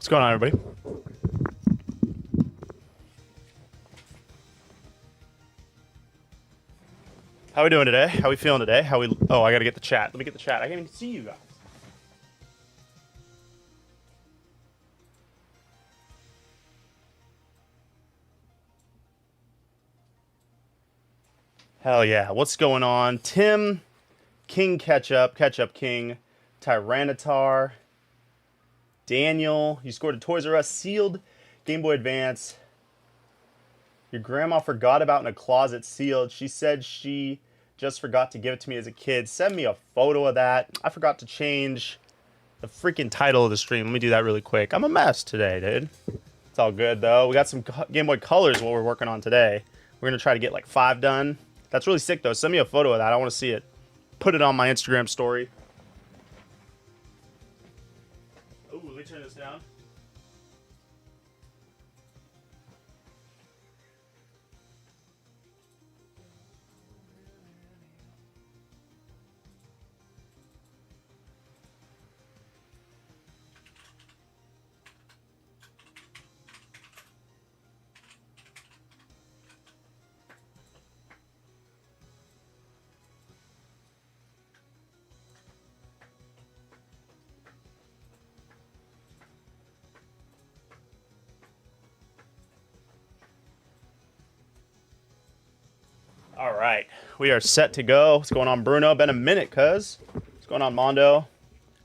What's going on, everybody? How we doing today? How we feeling today? Oh, I gotta get the chat. Let me get the chat. I can't even see you guys. Hell yeah. What's going on? Tim, King Ketchup, Ketchup King, Tyranitar, Daniel. You scored a Toys R Us sealed Game Boy Advance. Your grandma forgot about in a closet sealed. She said she just forgot to give it to me as a kid. Send me a photo of that. I forgot to change the freaking title of the stream. Let me do that really quick. I'm a mess today, dude. It's all good, though. We got some Game Boy Colors what we're working on today. We're going to try to get like 5 done. That's really sick, though. Send me a photo of that. I want to see it. Put it on my Instagram story. Oh, let me turn this down. All right, we are set to go. What's going on, Bruno? Been a minute, cuz. What's going on, Mondo?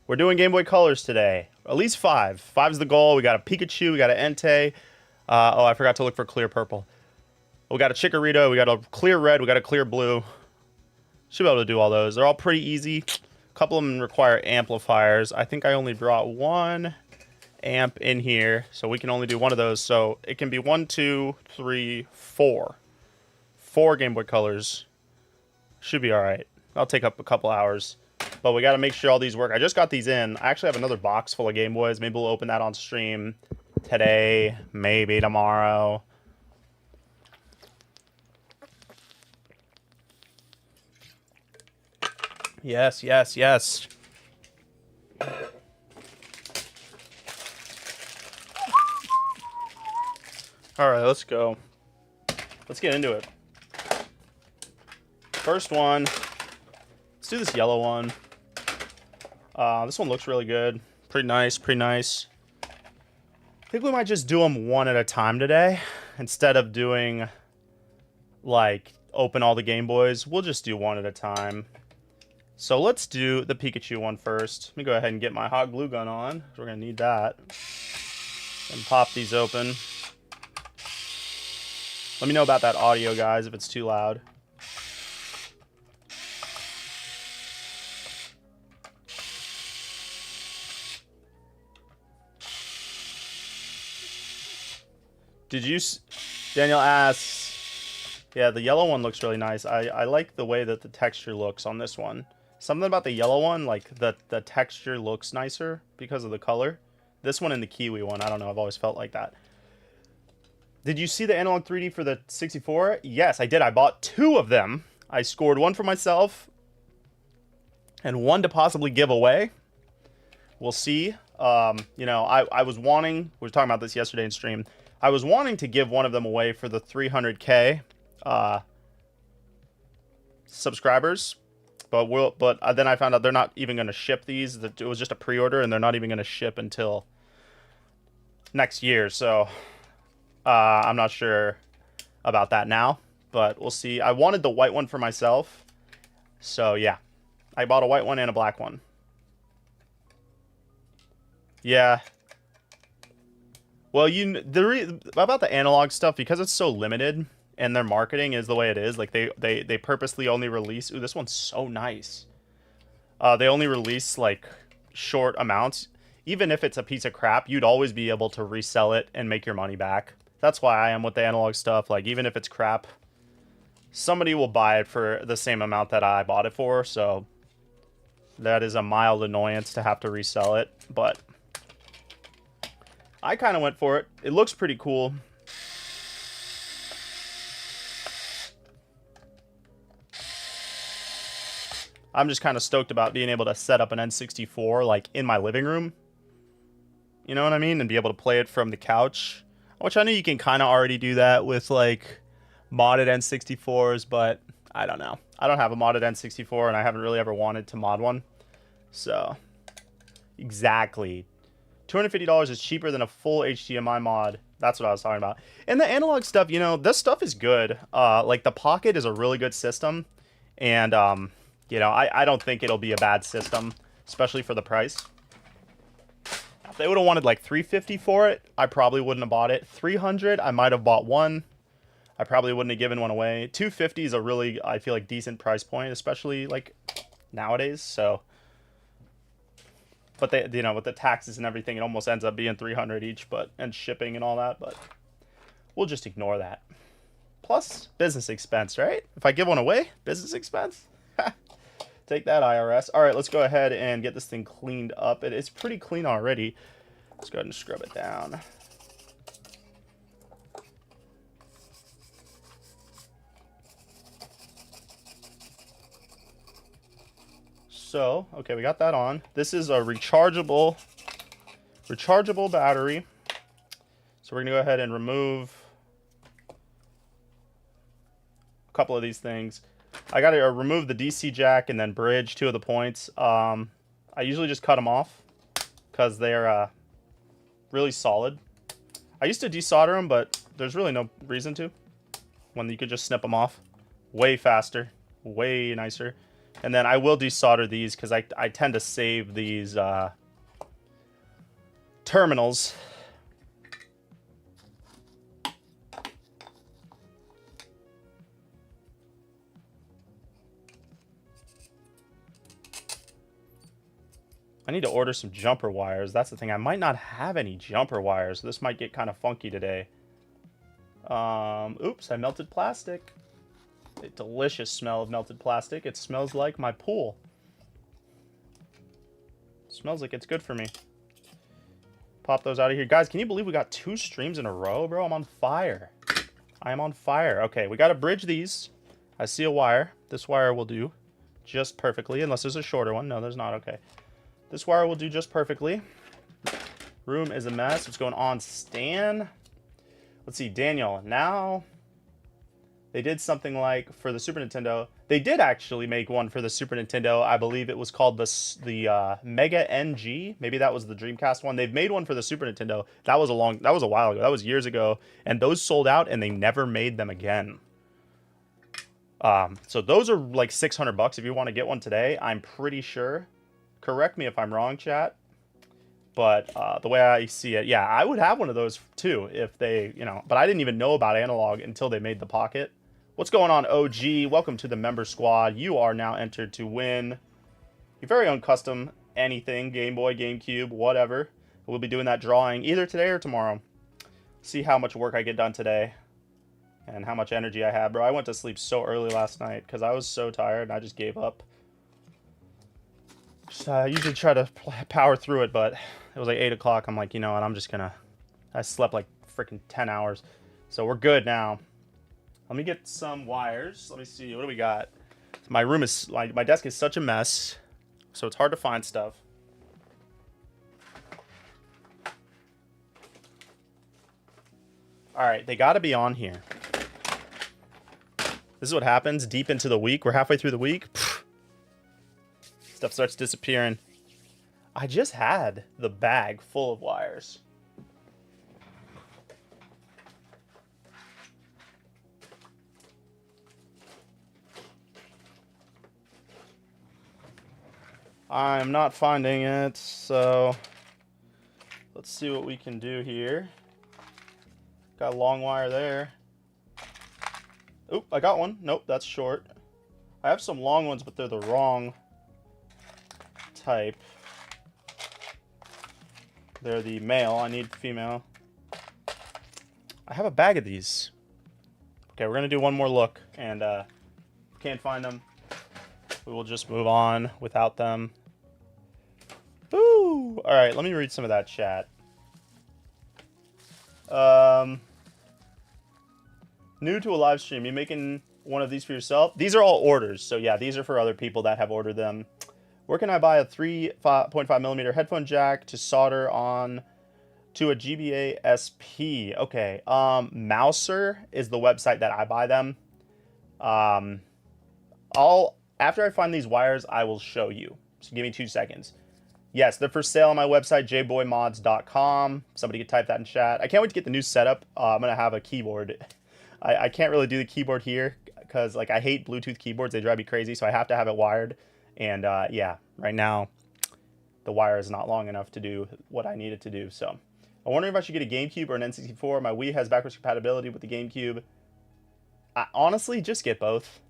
We're doing Game Boy Colors today. At least 5. 5's the goal. We got a Pikachu. We got an Entei. Oh, I forgot to look for clear purple. We got a Chikorita. We got a clear red. We got a clear blue. Should be able to do all those. They're all pretty easy. A couple of them require amplifiers. I think I only brought 1 amp in here, so we can only do one of those. So it can be 1, 2, 3, 4. 4 Game Boy Colors. Should be all right. I'll take up a couple hours. But we got to make sure all these work. I just got these in. I actually have another box full of Game Boys. Maybe we'll open that on stream today. Maybe tomorrow. Yes, yes, yes. All right, let's go. Let's get into it. First one. Let's do this yellow one. This one looks really good. Pretty nice, pretty nice. I think we might just do them one at a time today. Instead of doing, like, open all the Game Boys. We'll just do one at a time. So let's do the Pikachu one first. Let me go ahead and get my hot glue gun on. We're going to need that. And pop these open. Let me know about that audio, guys, if it's too loud. Did you... Daniel asks... Yeah, the yellow one looks really nice. I like the way that the texture looks on this one. Something about the yellow one, like the texture looks nicer because of the color. This one and the Kiwi one, I don't know. I've always felt like that. Did you see the Analog 3D for the 64? Yes, I did. I bought 2 of them. I scored 1 for myself and 1 to possibly give away. We'll see. You know, I was wanting... We were talking about this yesterday in stream. I was wanting to give one of them away for the 300K subscribers. But then I found out they're not even going to ship these. It was just a pre-order, and they're not even going to ship until next year. So I'm not sure about that now, but we'll see. I wanted the white one for myself. So, yeah. I bought a white one and a black one. Yeah. Well, about the analog stuff, because it's so limited... And their marketing is the way it is. Like, they purposely only release... Ooh, this one's so nice. They only release, like, short amounts. Even if it's a piece of crap, you'd always be able to resell it and make your money back. That's why I am with the analog stuff. Like, even if it's crap, somebody will buy it for the same amount that I bought it for. So, that is a mild annoyance to have to resell it. But, I kind of went for it. It looks pretty cool. I'm just kind of stoked about being able to set up an N64 like in my living room. You know what I mean? And be able to play it from the couch. Which I know you can kind of already do that with like modded N64s, but I don't know. I don't have a modded N64 and I haven't really ever wanted to mod one. So, exactly. $250 is cheaper than a full HDMI mod. That's what I was talking about. And the analog stuff, you know, this stuff is good. Like the Pocket is a really good system. And, you know, I don't think it'll be a bad system, especially for the price. If they would have wanted like $350 for it, I probably wouldn't have bought it. $300, I might have bought one. I probably wouldn't have given one away. $250 is a really, I feel like, decent price point, especially like nowadays. So, but they, you know, with the taxes and everything, it almost ends up being $300 each, and shipping and all that. But we'll just ignore that. Plus business expense, right? If I give one away, business expense. Take that, IRS. All right, let's go ahead and get this thing cleaned up. It's pretty clean already. Let's go ahead and scrub it down. So, okay, we got that on. This is a rechargeable battery. So we're gonna go ahead and remove a couple of these things. I gotta remove the DC jack and then bridge 2 of the points. I usually just cut them off because they're really solid. I used to desolder them, but there's really no reason to when you could just snip them off. Way faster, way nicer. And then I will desolder these because I tend to save these terminals. I need to order some jumper wires. That's the thing. I might not have any jumper wires. So this might get kind of funky today. Oops, I melted plastic. A delicious smell of melted plastic. It smells like my pool. It smells like it's good for me. Pop those out of here. Guys, can you believe we got 2 streams in a row, bro? I'm on fire. I am on fire. Okay, we got to bridge these. I see a wire. This wire will do just perfectly, unless there's a shorter one. No, there's not. Okay. This wire will do just perfectly. Room is a mess. What's going on, Stan? Let's see, Daniel. Now, they did something like for the Super Nintendo. They did actually make one for the Super Nintendo. I believe it was called the Mega NG. Maybe that was the Dreamcast one. They've made one for the Super Nintendo. That was a while ago. That was years ago. And those sold out, and they never made them again. So those are like $600 if you want to get one today. I'm pretty sure. Correct me if I'm wrong, chat. But the way I see it, yeah, I would have one of those too if they, you know. But I didn't even know about analog until they made the Pocket. What's going on, OG? Welcome to the member squad. You are now entered to win your very own custom anything, Game Boy, GameCube, whatever. We'll be doing that drawing either today or tomorrow. See how much work I get done today and how much energy I have. Bro, I went to sleep so early last night because I was so tired and I just gave up. I usually try to power through it, but it was like 8 o'clock. I'm like, you know what, I'm just gonna... I slept like freaking 10 hours. So we're good now. Let me get some wires. Let me see, what do we got? My room is... My desk is such a mess, so it's hard to find stuff. Alright, they gotta be on here. This is what happens deep into the week. We're halfway through the week. Stuff starts disappearing. I just had the bag full of wires. I'm not finding it, so let's see what we can do here. Got a long wire there. Oop, I got one. Nope, that's short. I have some long ones, but they're the wrong type. They're the male. I need female. I have a bag of these. Okay, we're gonna do one more look, and if we can't find them, we will just move on without them. Woo! All right, let me read some of that chat. New to a live stream, you making one of these for yourself? These are all orders, so yeah, these are for other people that have ordered them. Where can I buy a 3.5mm headphone jack to solder on to a GBA SP. Okay. Mouser is the website that I buy them. After I find these wires, I will show you. So give me 2 seconds. Yes, they're for sale on my website, jboymods.com. Somebody could type that in chat. I can't wait to get the new setup. I'm going to have a keyboard. I can't really do the keyboard here because like I hate Bluetooth keyboards. They drive me crazy, so I have to have it wired. And yeah, right now the wire is not long enough to do what I need it to do. So I'm wondering if I should get a GameCube or an N64. My Wii has backwards compatibility with the GameCube. Honestly, just get both.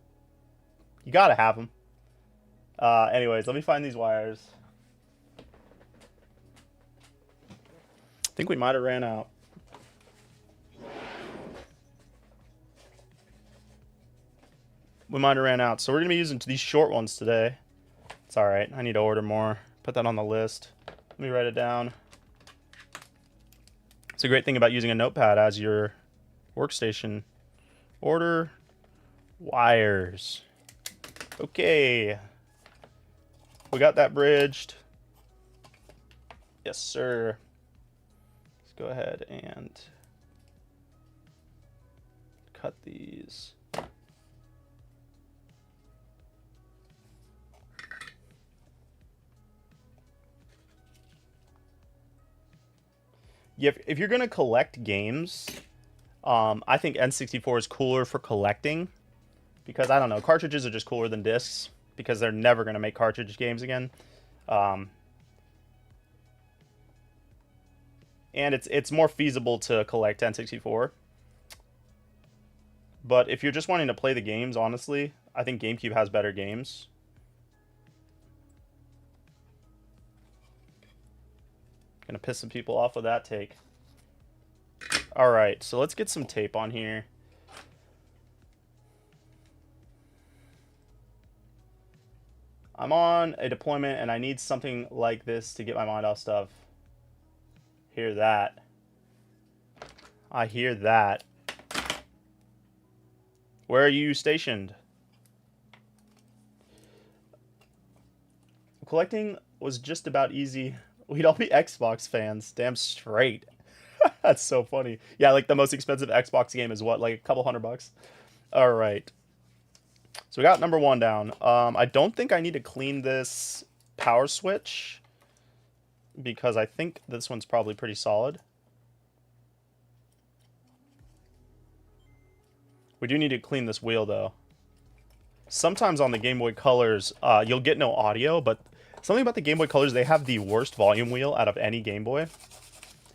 You got to have them. Anyways, let me find these wires. I think we might have ran out. We might have ran out. So we're going to be using these short ones today. It's all right. I need to order more. Put that on the list. Let me write it down. It's a great thing about using a notepad as your workstation. Order wires. Okay. We got that bridged. Yes, sir. Let's go ahead and cut these. Yeah, if you're going to collect games, I think N64 is cooler for collecting. Because, I don't know, cartridges are just cooler than discs. Because they're never going to make cartridge games again. And it's more feasible to collect N64. But if you're just wanting to play the games, honestly, I think GameCube has better games. Gonna piss some people off with that take. Alright, so let's get some tape on here. I'm on a deployment and I need something like this to get my mind off stuff. Hear that. I hear that. Where are you stationed? Collecting was just about easy. We'd all be Xbox fans. Damn straight. That's so funny. Yeah, like the most expensive Xbox game is what? Like a couple $100? All right. So we got number 1 down. I don't think I need to clean this power switch because I think this one's probably pretty solid. We do need to clean this wheel though. Sometimes on the Game Boy Colors, you'll get no audio, but something about the Game Boy Colors, they have the worst volume wheel out of any Game Boy.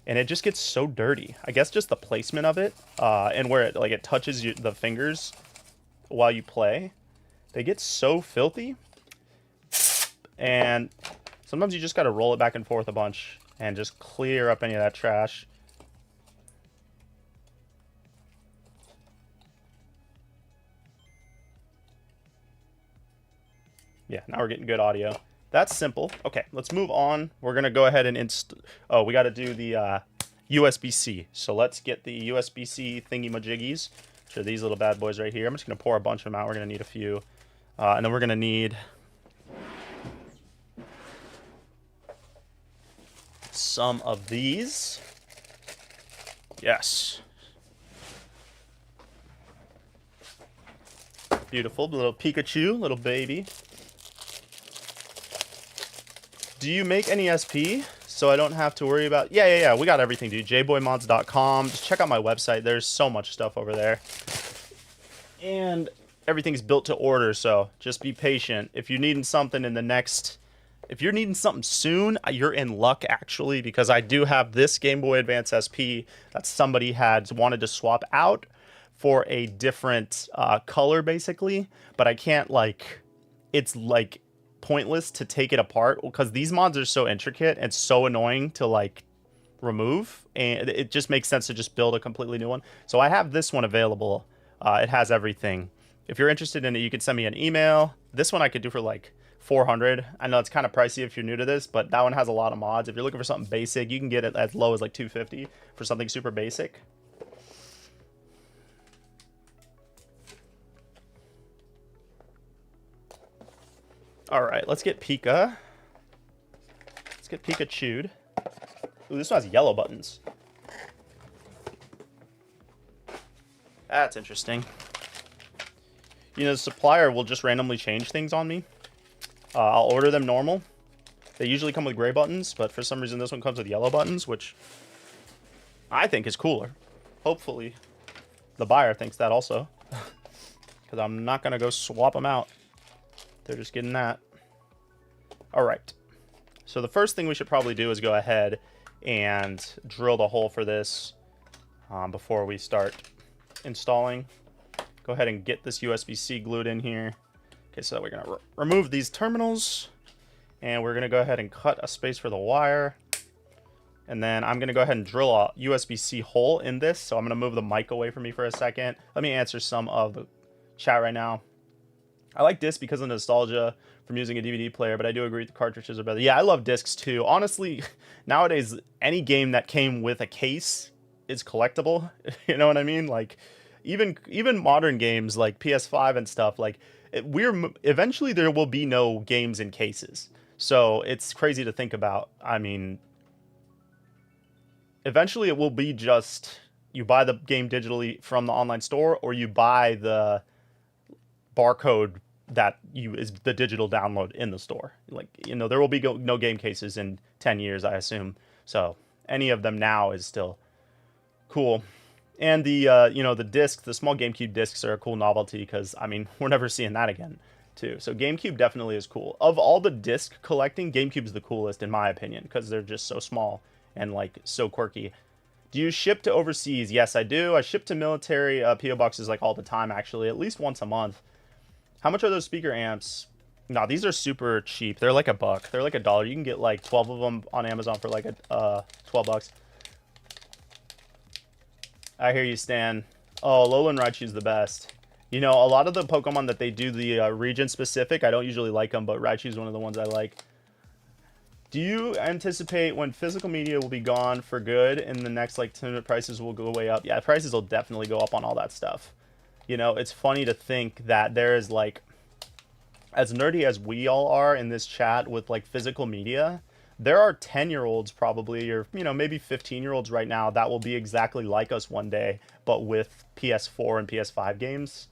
And it just gets so dirty. I guess just the placement of it, and where it touches the fingers while you play. They get so filthy. And sometimes you just got to roll it back and forth a bunch and just clear up any of that trash. Yeah, now we're getting good audio. That's simple. Okay, let's move on. We're going to go ahead and oh, we got to do the USB-C. So let's get the USB-C thingy-majiggies. So these little bad boys right here. I'm just going to pour a bunch of them out. We're going to need a few. And then we're going to need some of these. Yes. Beautiful. Little Pikachu, little baby. Do you make any SP so I don't have to worry about... Yeah. We got everything, dude. jboymods.com. Just check out my website. There's so much stuff over there. And everything's built to order, so just be patient. If you're needing something in the next... If you're needing something soon, you're in luck, actually, because I do have this Game Boy Advance SP that somebody had wanted to swap out for a different color, basically. But I can't, like... It's, like... pointless to take it apart because these mods are so intricate and so annoying to like remove, and it just makes sense to just build a completely new one. So I have this one available. It has everything. If you're interested in it, you can send me an email. This one I could do for like 400. I know it's kind of pricey if you're new to this, but that one has a lot of mods. If you're looking for something basic, you can get it as low as like 250 for something super basic. All right, let's get Pika. Let's get Pikachu'd. Ooh, this one has yellow buttons. That's interesting. You know, the supplier will just randomly change things on me. I'll order them normal. They usually come with gray buttons, but for some reason this one comes with yellow buttons, which I think is cooler. Hopefully the buyer thinks that also. Because I'm not going to go swap them out. They're just getting that. Alright. So the first thing we should probably do is go ahead and drill the hole for this before we start installing. Go ahead and get this USB-C glued in here. Okay, so we're going to remove these terminals. And we're going to go ahead and cut a space for the wire. And then I'm going to go ahead and drill a USB-C hole in this. So I'm going to move the mic away from me for a second. Let me answer some of the chat right now. I like discs because of nostalgia from using a DVD player, but I do agree the cartridges are better. Yeah, I love discs too. Honestly, nowadays, any game that came with a case is collectible. You know what I mean? Like, even modern games like PS5 and stuff, like, eventually there will be no games in cases. So it's crazy to think about. I mean, eventually it will be just you buy the game digitally from the online store, or you buy the barcode that is the digital download in the store. Like, you know, there will be no game cases in 10 years, I assume. So any of them now is still cool. And the you know, the disc, the small GameCube discs are a cool novelty because, I mean, we're never seeing that again too. So GameCube definitely is cool. Of all the disc collecting, GameCube's the coolest in my opinion because they're just so small and like so quirky. Do you ship to overseas? Yes, I do. I ship to military PO boxes like all the time, actually, at least once a month. How much are those speaker amps? No, these are super cheap. They're like $1. They're like $1. You can get like 12 of them on Amazon for like 12 bucks. I hear you, Stan. Oh, Alolan Raichu's the best. You know, a lot of the Pokemon that they do the region specific, I don't usually like them, but Raichu's one of the ones I like. Do you anticipate when physical media will be gone for good and the next like 10 prices will go way up? Yeah, prices will definitely go up on all that stuff. You know, it's funny to think that there is like, as nerdy as we all are in this chat with like physical media, there are 10-year-olds probably, or, you know, maybe 15-year-olds right now that will be exactly like us one day, but with PS4 and PS5 games,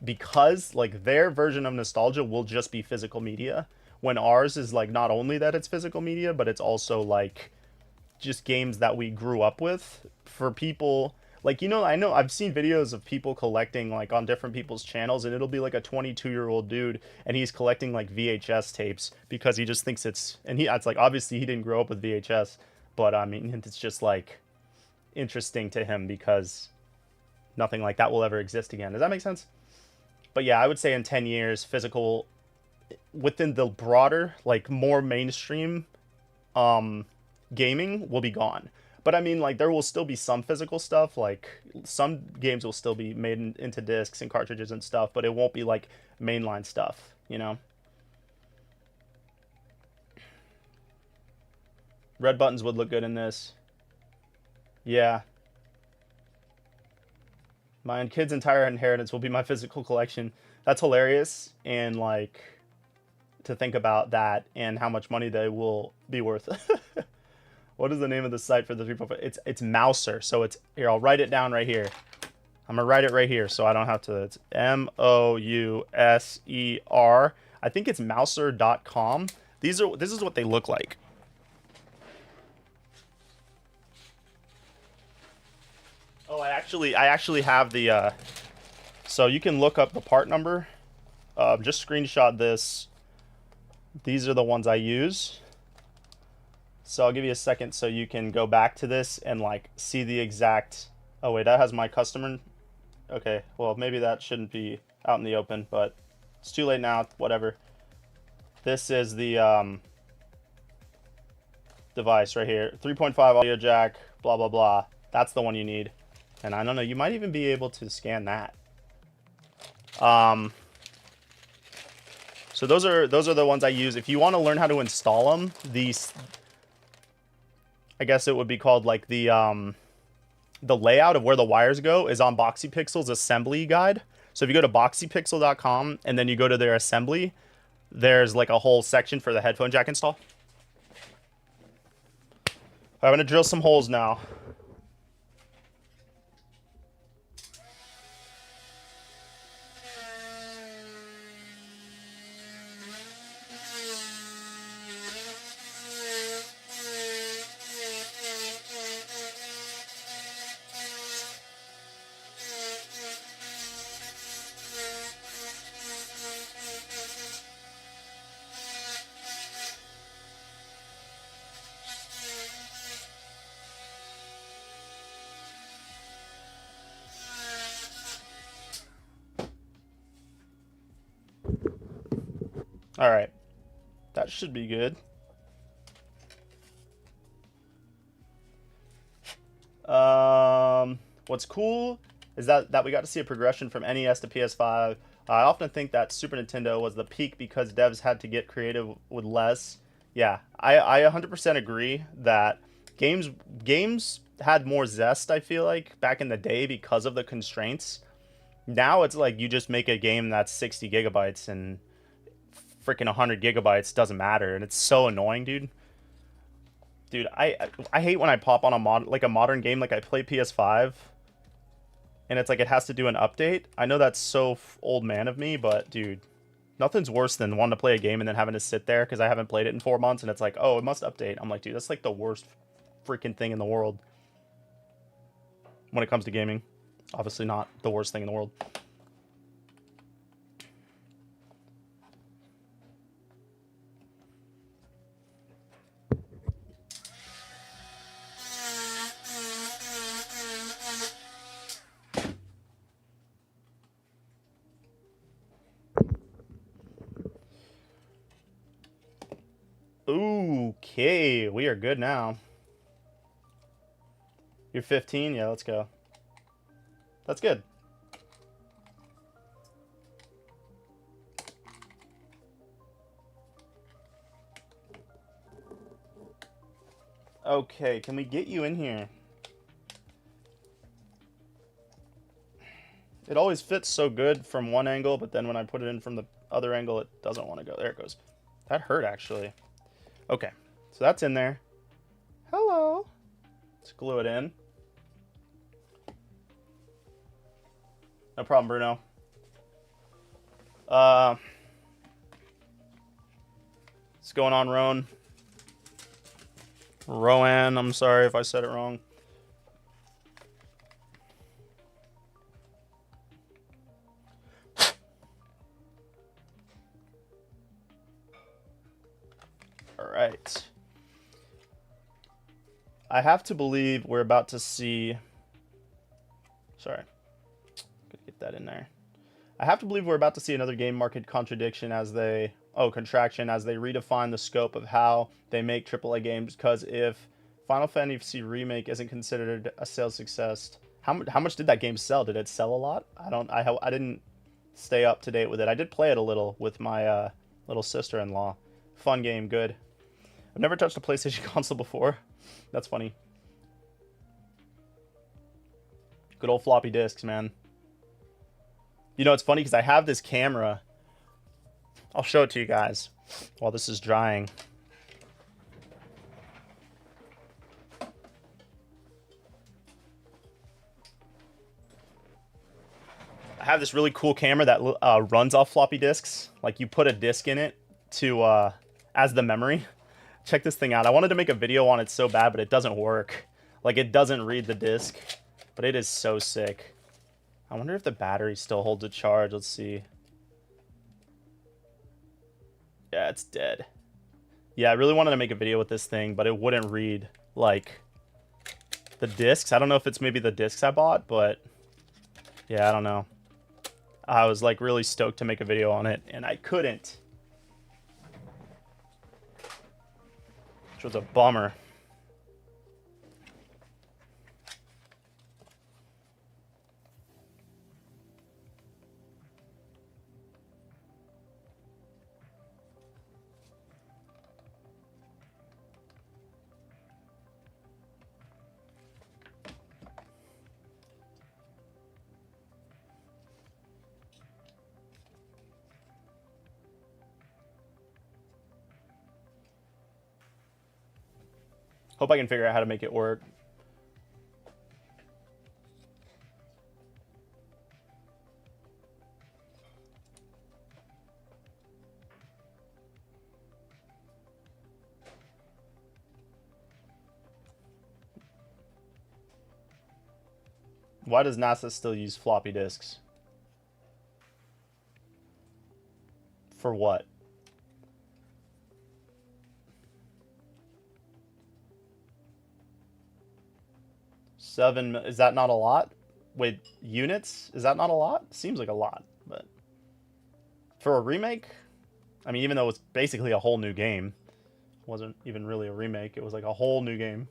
because like their version of nostalgia will just be physical media, when ours is like not only that it's physical media, but it's also like just games that we grew up with. For people like, you know, I know I've seen videos of people collecting like on different people's channels, and it'll be like a 22-year-old dude and he's collecting like VHS tapes because he just thinks it's like, obviously he didn't grow up with VHS, but I mean, it's just like interesting to him because nothing like that will ever exist again. Does that make sense? But yeah, I would say in 10 years, physical within the broader, like more mainstream gaming will be gone. But I mean, like, there will still be some physical stuff. Like, some games will still be made into discs and cartridges and stuff, but it won't be, like, mainline stuff, you know? Red buttons would look good in this. Yeah. My kid's entire inheritance will be my physical collection. That's hilarious. And, like, to think about that and how much money they will be worth. What is the name of the site for the 3.5? It's Mouser. So it's here. I'll write it down right here. I'm gonna write it right here so I don't have to. It's Mouser. I think it's Mouser.com. This is what they look like. Oh, I actually have the. So you can look up the part number. Just screenshot this. These are the ones I use. So I'll give you a second so you can go back to this and like see the exact. Oh wait, that has my customer. Okay, well maybe that shouldn't be out in the open, but it's too late now. Whatever. This is the device right here. 3.5 audio jack. Blah blah blah. That's the one you need. And I don't know. You might even be able to scan that. So those are the ones I use. If you want to learn how to install them, these. I guess it would be called like the layout of where the wires go is on BoxyPixel's assembly guide. So if you go to boxypixel.com and then you go to their assembly, there's like a whole section for the headphone jack install. I'm gonna drill some holes now. All right, that should be good. What's cool is that we got to see a progression from NES to PS5. I often think that Super Nintendo was the peak because devs had to get creative with less. Yeah, I 100% agree that games had more zest, I feel like, back in the day because of the constraints. Now it's like you just make a game that's 60 gigabytes and freaking 100 gigabytes doesn't matter, and it's so annoying, dude. Dude, I hate when I pop on a modern game, like I play PS5 and it's like it has to do an update. I know that's so old man of me, but dude, nothing's worse than wanting to play a game and then having to sit there because I haven't played it in 4 months and it's like, oh, it must update. I'm like, dude, that's like the worst freaking thing in the world when it comes to gaming. Obviously not the worst thing in the world. Okay, we are good now. You're 15? Yeah, let's go. That's good. Okay, can we get you in here? It always fits so good from one angle, but then when I put it in from the other angle, it doesn't want to go. There it goes. That hurt, actually. Okay, so that's in there. Hello. Let's glue it in. No problem, Bruno. What's going on, Roan? Rowan, I'm sorry if I said it wrong. All right. I have to believe we're about to see... Sorry. Gotta get that in there. I have to believe we're about to see another game market contraction as they... Oh, contraction as they redefine the scope of how they make AAA games. Because if Final Fantasy Remake isn't considered a sales success, how much did that game sell? Did it sell a lot? I didn't stay up to date with it. I did play it a little with my little sister-in-law. Fun game, good. I've never touched a PlayStation console before. That's funny. Good old floppy disks, man. You know, it's funny because I have this camera. I'll show it to you guys while this is drying. I have this really cool camera that runs off floppy disks. Like you put a disk in it to as the memory. Check this thing out. I wanted to make a video on it so bad, but it doesn't work. Like it doesn't read the disk, but it is so sick. I wonder if the battery still holds a charge. Let's see. Yeah, it's dead. Yeah, I really wanted to make a video with this thing, but it wouldn't read like the discs. I don't know if it's maybe the discs I bought, but yeah, I don't know. I was like really stoked to make a video on it, and I couldn't. Which was a bummer. Hope I can figure out how to make it work. Why does NASA still use floppy disks? For what? 7, is that not a lot? Wait, units? Is that not a lot? Seems like a lot, but for a remake? I mean, even though it's basically a whole new game. It wasn't even really a remake. It was like a whole new game.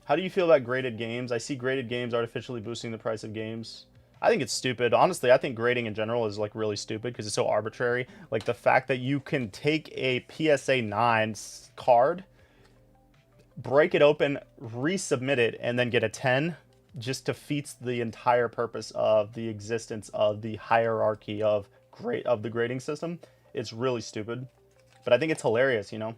How do you feel about graded games? I see graded games artificially boosting the price of games. I think it's stupid. Honestly, I think grading in general is like really stupid because it's so arbitrary. Like the fact that you can take a PSA 9 card, break it open, resubmit it, and then get a 10 just defeats the entire purpose of the existence of the hierarchy of the grading system. It's really stupid. But I think it's hilarious, you know,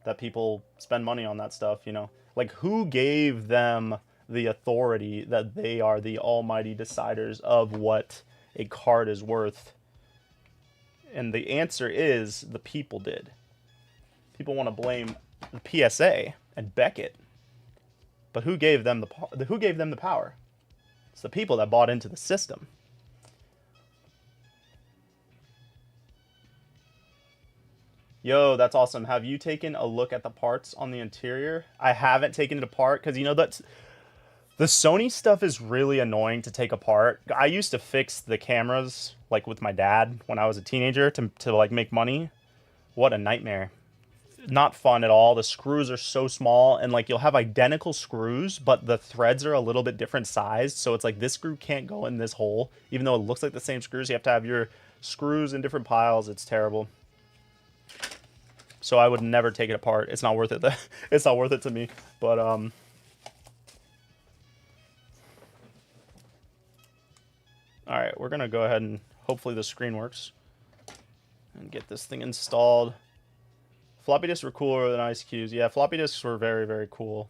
that people spend money on that stuff, you know. Like, who gave them the authority that they are the almighty deciders of what a card is worth? And the answer is the people did. People want to blame the PSA and Beckett. But who gave them the power? It's the people that bought into the system. Yo, that's awesome. Have you taken a look at the parts on the interior? I haven't taken it apart because, you know, that's the Sony stuff is really annoying to take apart. I used to fix the cameras like with my dad when I was a teenager to like make money. What a nightmare. Not fun at all. The screws are so small, and like you'll have identical screws, but the threads are a little bit different sized. So it's like this screw can't go in this hole, even though it looks like the same screws. You have to have your screws in different piles. It's terrible. So I would never take it apart. It's not worth it. It's not worth it to me. But all right, we're gonna go ahead and hopefully the screen works and get this thing installed. Floppy disks were cooler than ice cubes. Yeah, floppy disks were very, very cool.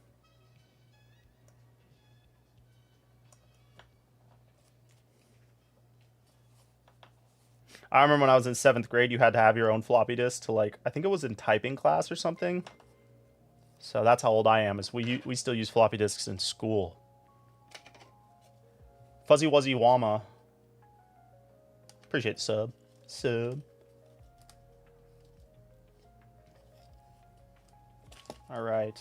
I remember when I was in 7th grade, you had to have your own floppy disk to, like, I think it was in typing class or something. So that's how old I am, is we still use floppy disks in school. Fuzzy Wuzzy Wama. Appreciate the sub. Sub. All right.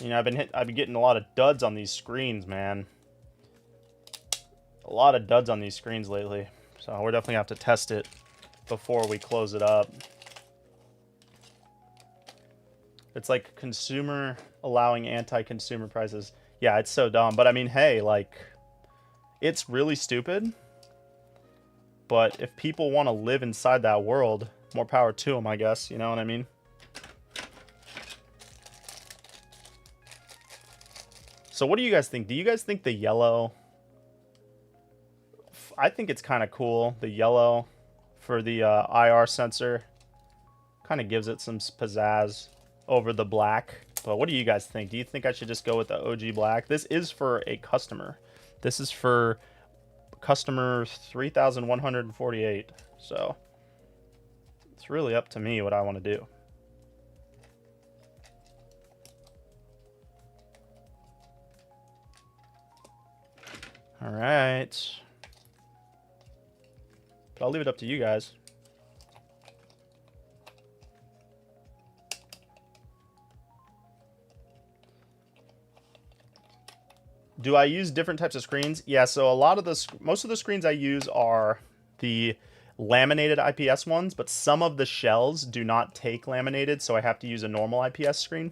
You know, I've been getting a lot of duds on these screens, man. A lot of duds on these screens lately. So we're definitely have to test it before we close it up. It's like consumer allowing anti-consumer prices. Yeah, it's so dumb. But I mean, hey, like, it's really stupid. But if people want to live inside that world, more power to them, I guess. You know what I mean? So what do you guys think? Do you guys think the yellow... I think it's kind of cool, the yellow for the IR sensor. Kind of gives it some pizzazz over the black. But what do you guys think? Do you think I should just go with the OG black? This is for a customer. This is for customer 3,148. So it's really up to me what I want to do. All right. But I'll leave it up to you guys. Do I use different types of screens? Yeah, so most of the screens I use are the laminated IPS ones, but some of the shells do not take laminated, so I have to use a normal IPS screen.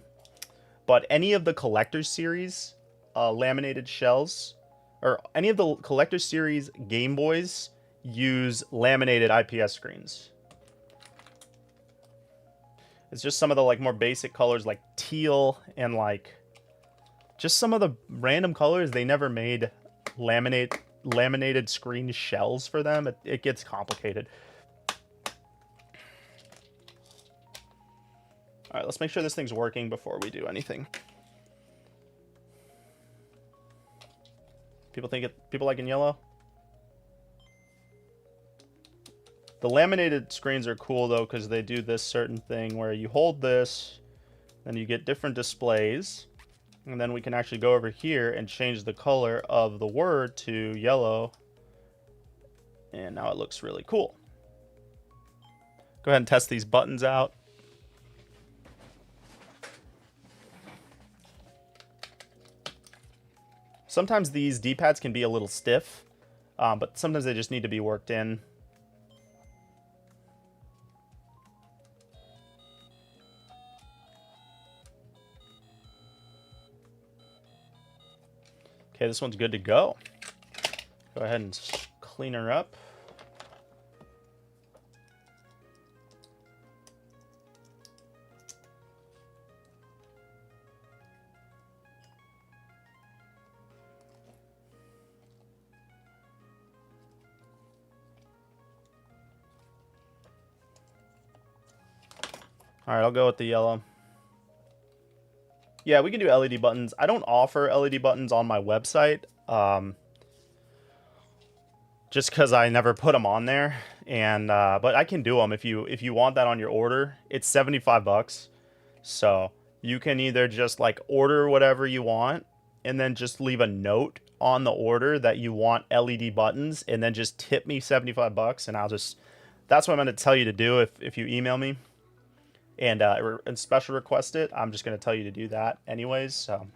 But any of the Collector Series laminated shells, or any of the Collector Series Game Boys, use laminated IPS screens. It's just some of the like more basic colors like teal and like just some of the random colors. They never made laminated screen shells for them. It gets complicated. All right, let's make sure this thing's working before we do anything. People like in yellow? The laminated screens are cool though, because they do this certain thing where you hold this, then you get different displays, and then we can actually go over here and change the color of the word to yellow, and now it looks really cool. Go ahead and test these buttons out. Sometimes these D-pads can be a little stiff, but sometimes they just need to be worked in. Okay, this one's good to go. Go ahead and clean her up. All right, I'll go with the yellow. Yeah, we can do LED buttons. I don't offer LED buttons on my website, just because I never put them on there. And but I can do them if you want that on your order. It's $75, so you can either just like order whatever you want, and then just leave a note on the order that you want LED buttons, and then just tip me $75, and I'll just. That's what I'm going to tell you to do if you email me. And special request it. I'm just going to tell you to do that anyways. So,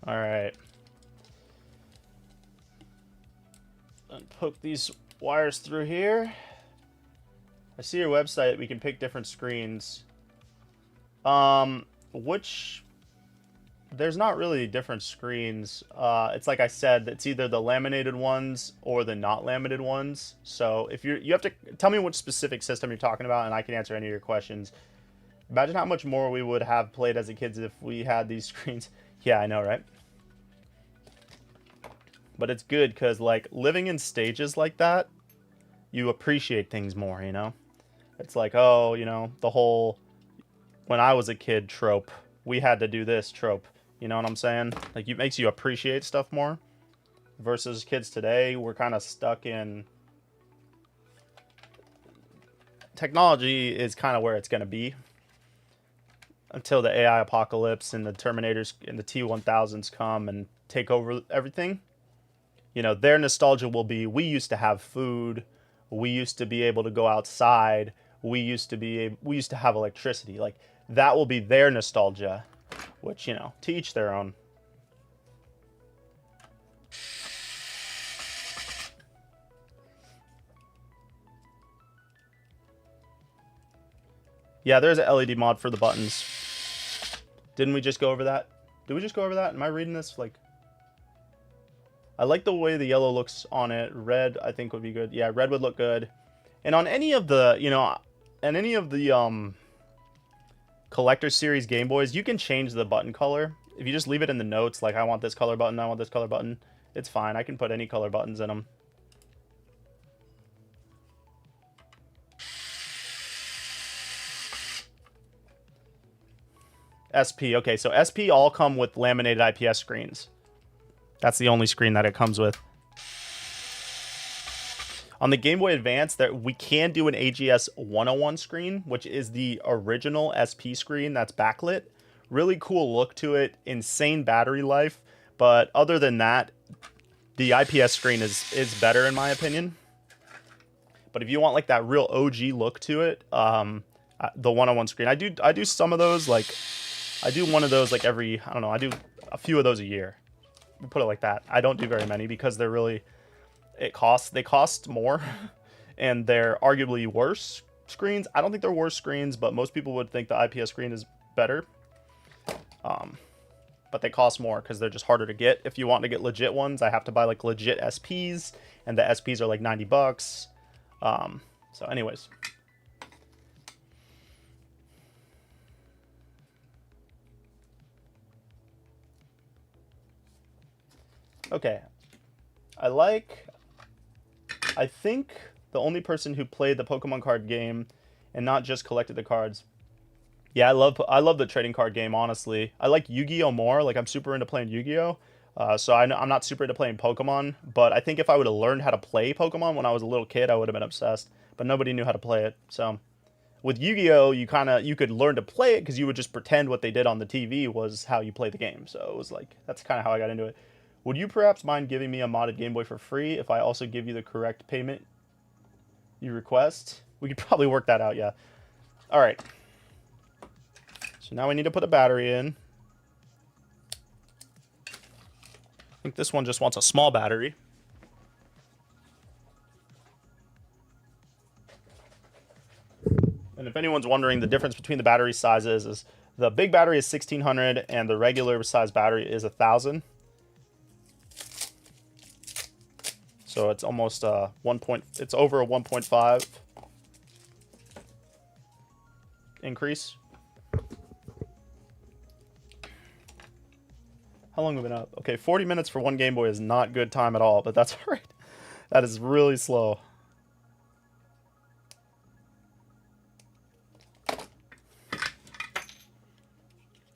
all right. Poke these wires through here. I see your website. We can pick different screens. Which there's not really different screens. It's like I said, it's either the laminated ones or the not laminated ones. So if you have to tell me which specific system you're talking about, and I can answer any of your questions. Imagine how much more we would have played as a kids if we had these screens. Yeah, I know, right? But it's good because, like, living in stages like that, you appreciate things more, you know? It's like, oh, you know, the whole when I was a kid trope. We had to do this trope. You know what I'm saying? Like, it makes you appreciate stuff more. Versus kids today, we're kind of stuck in... Technology is kind of where it's going to be. Until the AI apocalypse and the Terminators and the T-1000s come and take over everything. You know, their nostalgia will be, we used to have food, we used to be able to go outside, we used to have electricity. Like, that will be their nostalgia, which, you know, to each their own. Yeah, there's an LED mod for the buttons. Didn't we just go over that? Did we just go over that? Am I reading this like... I like the way the yellow looks on it. Red, I think, would be good. Yeah, red would look good. And on any of the, you know, and any of the Collector Series Game Boys, you can change the button color. If you just leave it in the notes, like, I want this color button, I want this color button, it's fine. I can put any color buttons in them. SP, okay, so SP all come with laminated IPS screens. That's the only screen that it comes with. On the Game Boy Advance, we can do an AGS 101 screen, which is the original SP screen that's backlit. Really cool look to it, insane battery life. But other than that, the IPS screen is better in my opinion. But if you want like that real OG look to it, the 101 screen, I do some of those. Like, I do one of those like every, I don't know, I do a few of those a year. We'll put it like that. I don't do very many because they're really, they cost more and they're arguably worse screens. I don't think they're worse screens, but most people would think the IPS screen is better. But they cost more because they're just harder to get. If you want to get legit ones, I have to buy like legit SPs, and the SPs are like $90. So anyways. Okay. I think the only person who played the Pokemon card game and not just collected the cards. Yeah, I love the trading card game, honestly. I like Yu-Gi-Oh more. Like, I'm super into playing Yu-Gi-Oh. So I'm not super into playing Pokemon, but I think if I would have learned how to play Pokemon when I was a little kid, I would have been obsessed. But nobody knew how to play it. So with Yu-Gi-Oh, you could learn to play it because you would just pretend what they did on the TV was how you play the game. So it was like, that's kind of how I got into it. Would you perhaps mind giving me a modded Game Boy for free if I also give you the correct payment you request? We could probably work that out, yeah. All right. So now we need to put a battery in. I think this one just wants a small battery. And if anyone's wondering, the difference between the battery sizes is the big battery is 1600 and the regular size battery is 1000. So it's almost it's over a 1.5 increase. How long have we been up? Okay, 40 minutes for one Game Boy is not good time at all, but that's all right. That is really slow.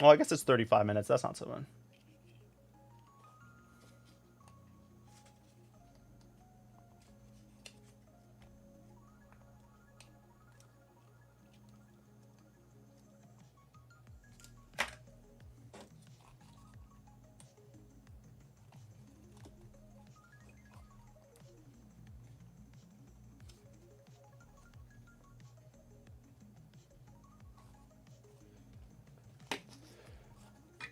Well, I guess it's 35 minutes. That's not so bad.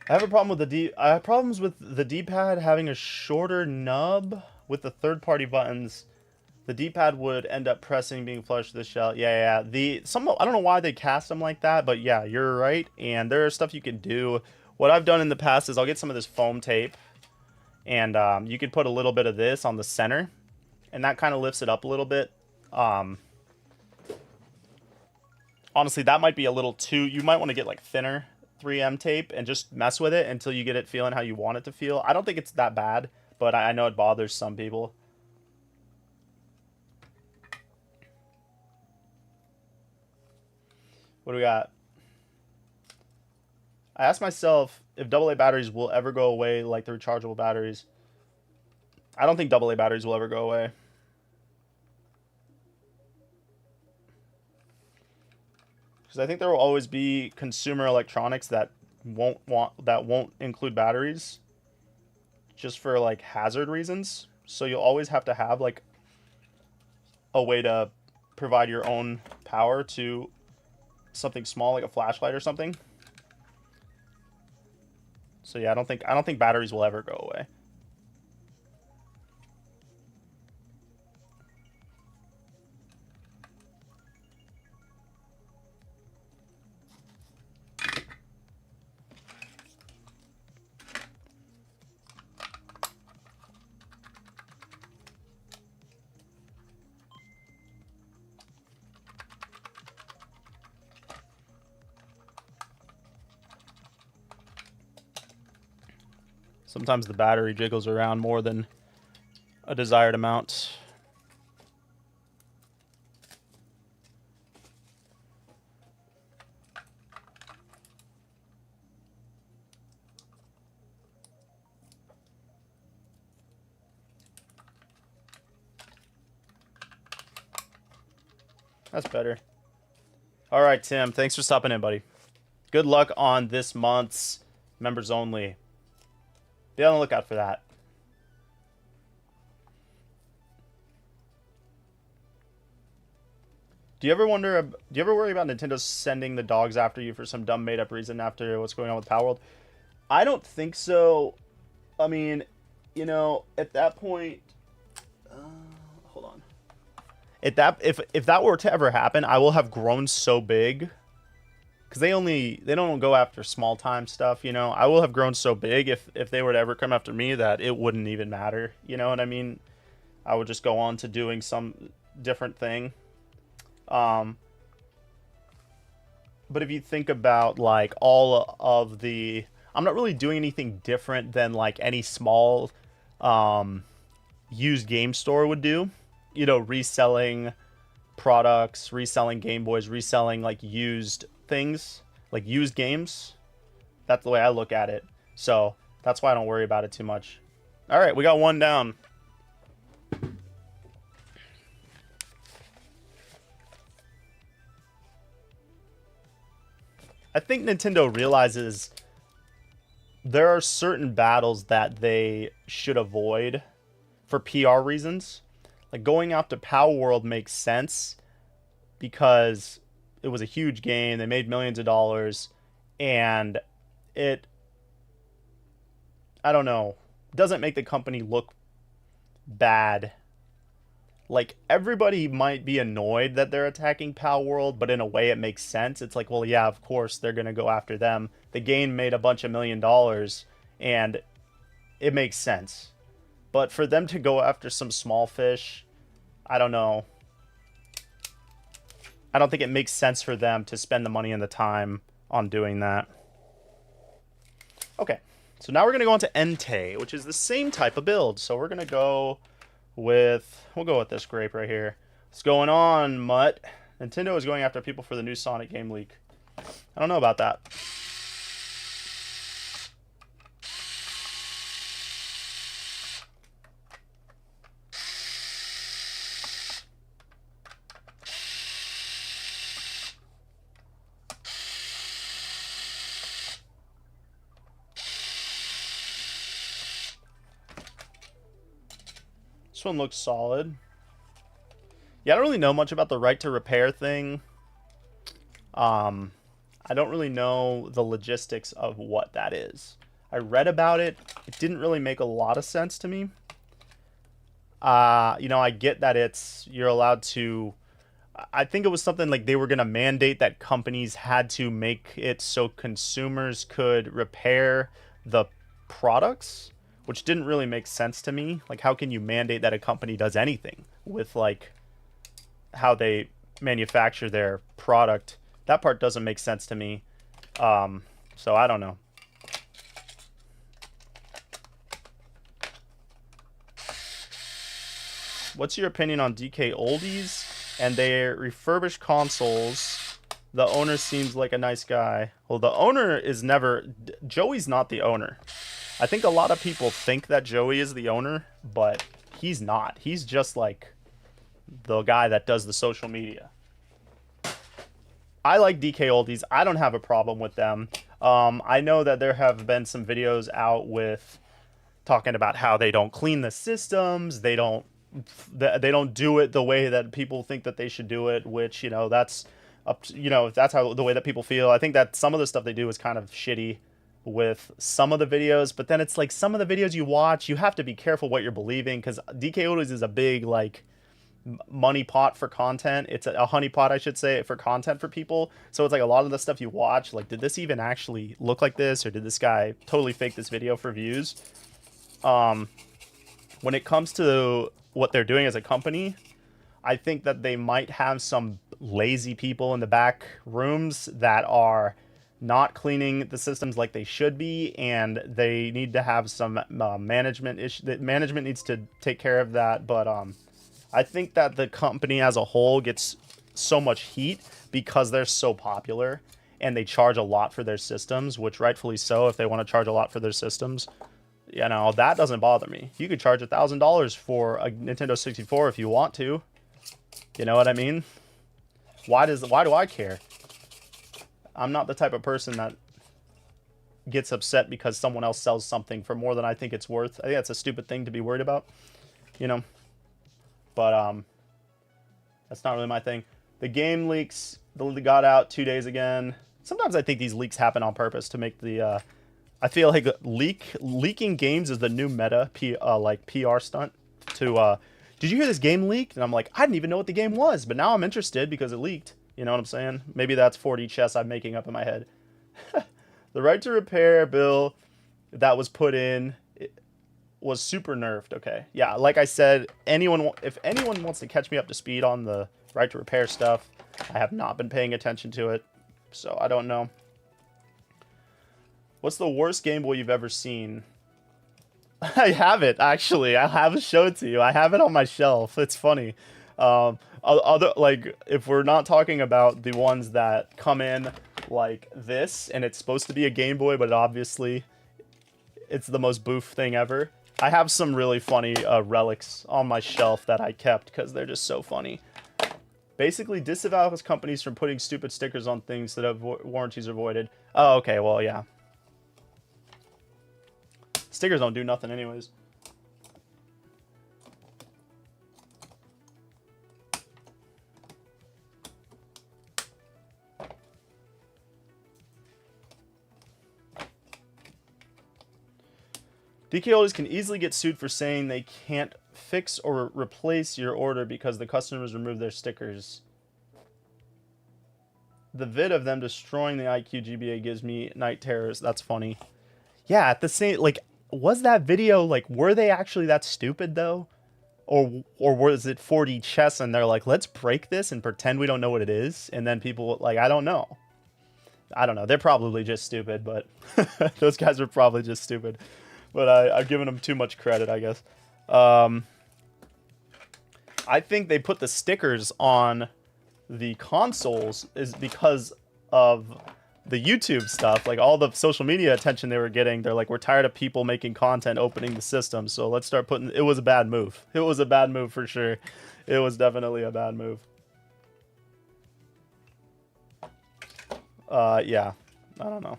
I have a problem with I have problems with the D-pad having a shorter nub with the third-party buttons. The D-pad would end up pressing being flushed to the shell. Yeah. I don't know why they cast them like that, but yeah, you're right. And there is stuff you can do. What I've done in the past is I'll get some of this foam tape, and you could put a little bit of this on the center, and that kind of lifts it up a little bit. Honestly, that might be a little too. You might want to get like thinner 3M tape and just mess with it until you get it feeling how you want it to feel. I don't think it's that bad, but I know it bothers some people. What do we got? I asked myself if AA batteries will ever go away like the rechargeable batteries. I don't think AA batteries will ever go away. Because I think there will always be consumer electronics that won't include batteries just for like hazard reasons. So you'll always have to have like a way to provide your own power to something small like a flashlight or something. So yeah, I don't think batteries will ever go away. Sometimes the battery jiggles around more than a desired amount. That's better. All right, Tim. Thanks for stopping in, buddy. Good luck on this month's members only. Be on the lookout for that. Do you ever worry about Nintendo sending the dogs after you for some dumb made-up reason after what's going on with Power World? I don't think so. I mean, you know, at that point, hold on. If that were to ever happen, I will have grown so big. Because they don't go after small time stuff, you know. I will have grown so big if they were to ever come after me that it wouldn't even matter. You know what I mean? I would just go on to doing different thing. But if you think about like all of the, I'm not really doing anything different than like any small used game store would do. You know, reselling products, reselling Game Boys, reselling like used things, like used games. That's the way I look at it. So that's why I don't worry about it too much. All right, we got one down. I think Nintendo realizes there are certain battles that they should avoid for PR reasons. Like going after Power World makes sense because it was a huge game. They made millions of dollars, and it, I don't know, doesn't make the company look bad. Like, everybody might be annoyed that they're attacking Power World, but in a way it makes sense. It's like, well, yeah, of course they're going to go after them. The game made a bunch of $1 million, and it makes sense. But for them to go after some small fish, I don't know. I don't think it makes sense for them to spend the money and the time on doing that. Okay, so now we're going to go into Entei, which is the same type of build. So we're going to go with, we'll go with this grape right here. What's going on, Mutt? Nintendo is going after people for the new Sonic game leak. I don't know about that. This one looks solid. Yeah, I don't really know much about the right to repair thing. I don't really know the logistics of what that is. I read about it. It didn't really make a lot of sense to me. You know, I get that you're allowed to, I think it was something like they were going to mandate that companies had to make it so consumers could repair the products, which didn't really make sense to me. Like, how can you mandate that a company does anything with, like, how they manufacture their product? That part doesn't make sense to me. So I don't know. What's your opinion on DK Oldies and their refurbished consoles? The owner seems like a nice guy. Well, the owner is never... Joey's not the owner. I think a lot of people think that Joey is the owner, but he's not. He's just like the guy that does the social media. I like DK Oldies. I don't have a problem with them. I know that there have been some videos out with talking about how they don't clean the systems. They don't do it the way that people think that they should do it, which, you know, that's up to, you know, that's how the way that people feel. I think that some of the stuff they do is kind of shitty with some of the videos, but then it's like some of the videos you watch, you have to be careful what you're believing, because DK Oldies is a big, like, money pot for content. It's a honey pot, I should say, for content for people. So it's like a lot of the stuff you watch, like, did this even actually look like this, or did this guy totally fake this video for views? When it comes to what they're doing as a company, I think that they might have some lazy people in the back rooms that are not cleaning the systems like they should be, and they need to have some management issue. The management needs to take care of that. But I think that the company as a whole gets so much heat because they're so popular and they charge a lot for their systems, which rightfully so. If they want to charge a lot for their systems, you know, that doesn't bother me. You could charge $1,000 for a Nintendo 64 if you want to. You know what I mean? Why do I care? I'm not the type of person that gets upset because someone else sells something for more than I think it's worth. I think that's a stupid thing to be worried about, you know. But that's not really my thing. The game leaks got out 2 days again. Sometimes I think these leaks happen on purpose to make the. I feel like leaking games is the new meta, like PR stunt. To did you hear this game leaked? And I'm like, I didn't even know what the game was, but now I'm interested because it leaked. You know what I'm saying? Maybe that's 4D chess I'm making up in my head. The right to repair bill that was put in was super nerfed. Okay, yeah, like I said, if anyone wants to catch me up to speed on the right to repair stuff, I have not been paying attention to it, so I don't know. What's the worst Game Boy you've ever seen? I have it, actually. I have it showed to you. I have it on my shelf. It's funny. Other, like, if we're not talking about the ones that come in like this, and it's supposed to be a Game Boy, but obviously it's the most boof thing ever. I have some really funny relics on my shelf that I kept because they're just so funny. Basically, disavows companies from putting stupid stickers on things that have warranties are voided. Oh, okay, well, yeah. Stickers don't do nothing anyways. DK holders can easily get sued for saying they can't fix or replace your order because the customers removed their stickers. The vid of them destroying the IQ GBA gives me night terrors. That's funny. Yeah, at the same, like, was that video, like, were they actually that stupid, though? Or was it 4D chess and they're like, let's break this and pretend we don't know what it is? And then people, like, I don't know. I don't know. They're probably just stupid, but those guys are probably just stupid. But I've given them too much credit, I guess. I think they put the stickers on the consoles is because of the YouTube stuff, like all the social media attention they were getting. They're like, we're tired of people making content opening the system, so let's start putting. It was a bad move. It was a bad move for sure. It was definitely a bad move. Yeah, I don't know.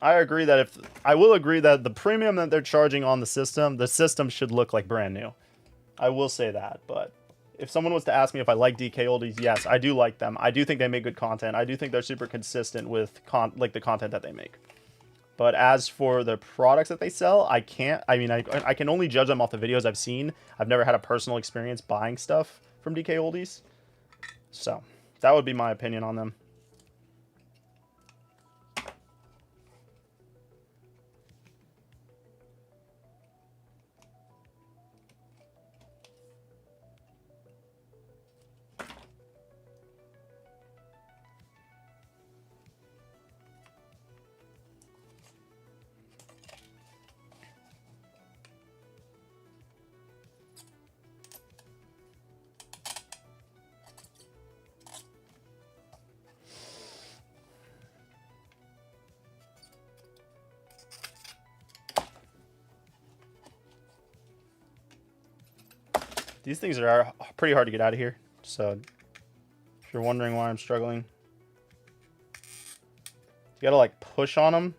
I agree that I will agree that the premium that they're charging on the system should look like brand new. I will say that, but if someone was to ask me if I like DK oldies, yes, I do like them. I do think they make good content. I do think they're super consistent with like the content that they make. But as for the products that they sell, I can't. I mean, I can only judge them off the videos I've seen. I've never had a personal experience buying stuff from DK oldies. So that would be my opinion on them. These things are pretty hard to get out of here, so if you're wondering why I'm struggling, you gotta like push on them.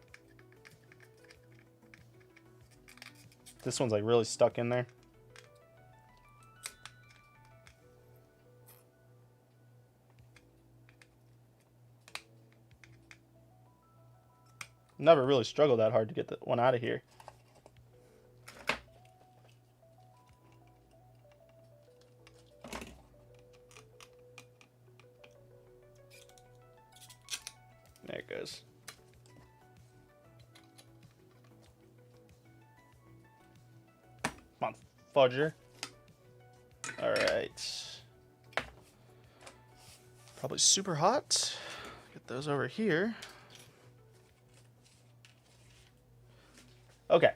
This one's like really stuck in there. Never really struggled that hard to get the one out of here. There it goes. Come on, fudger. All right. Probably super hot. Get those over here. Okay.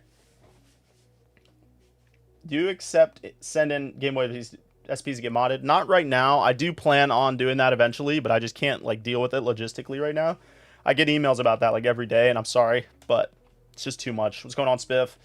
Do you accept send in Game Boy SPs to get modded? Not right now. I do plan on doing that eventually, but I just can't like deal with it logistically right now. I get emails about that like every day, and I'm sorry, but it's just too much. What's going on, Spiff?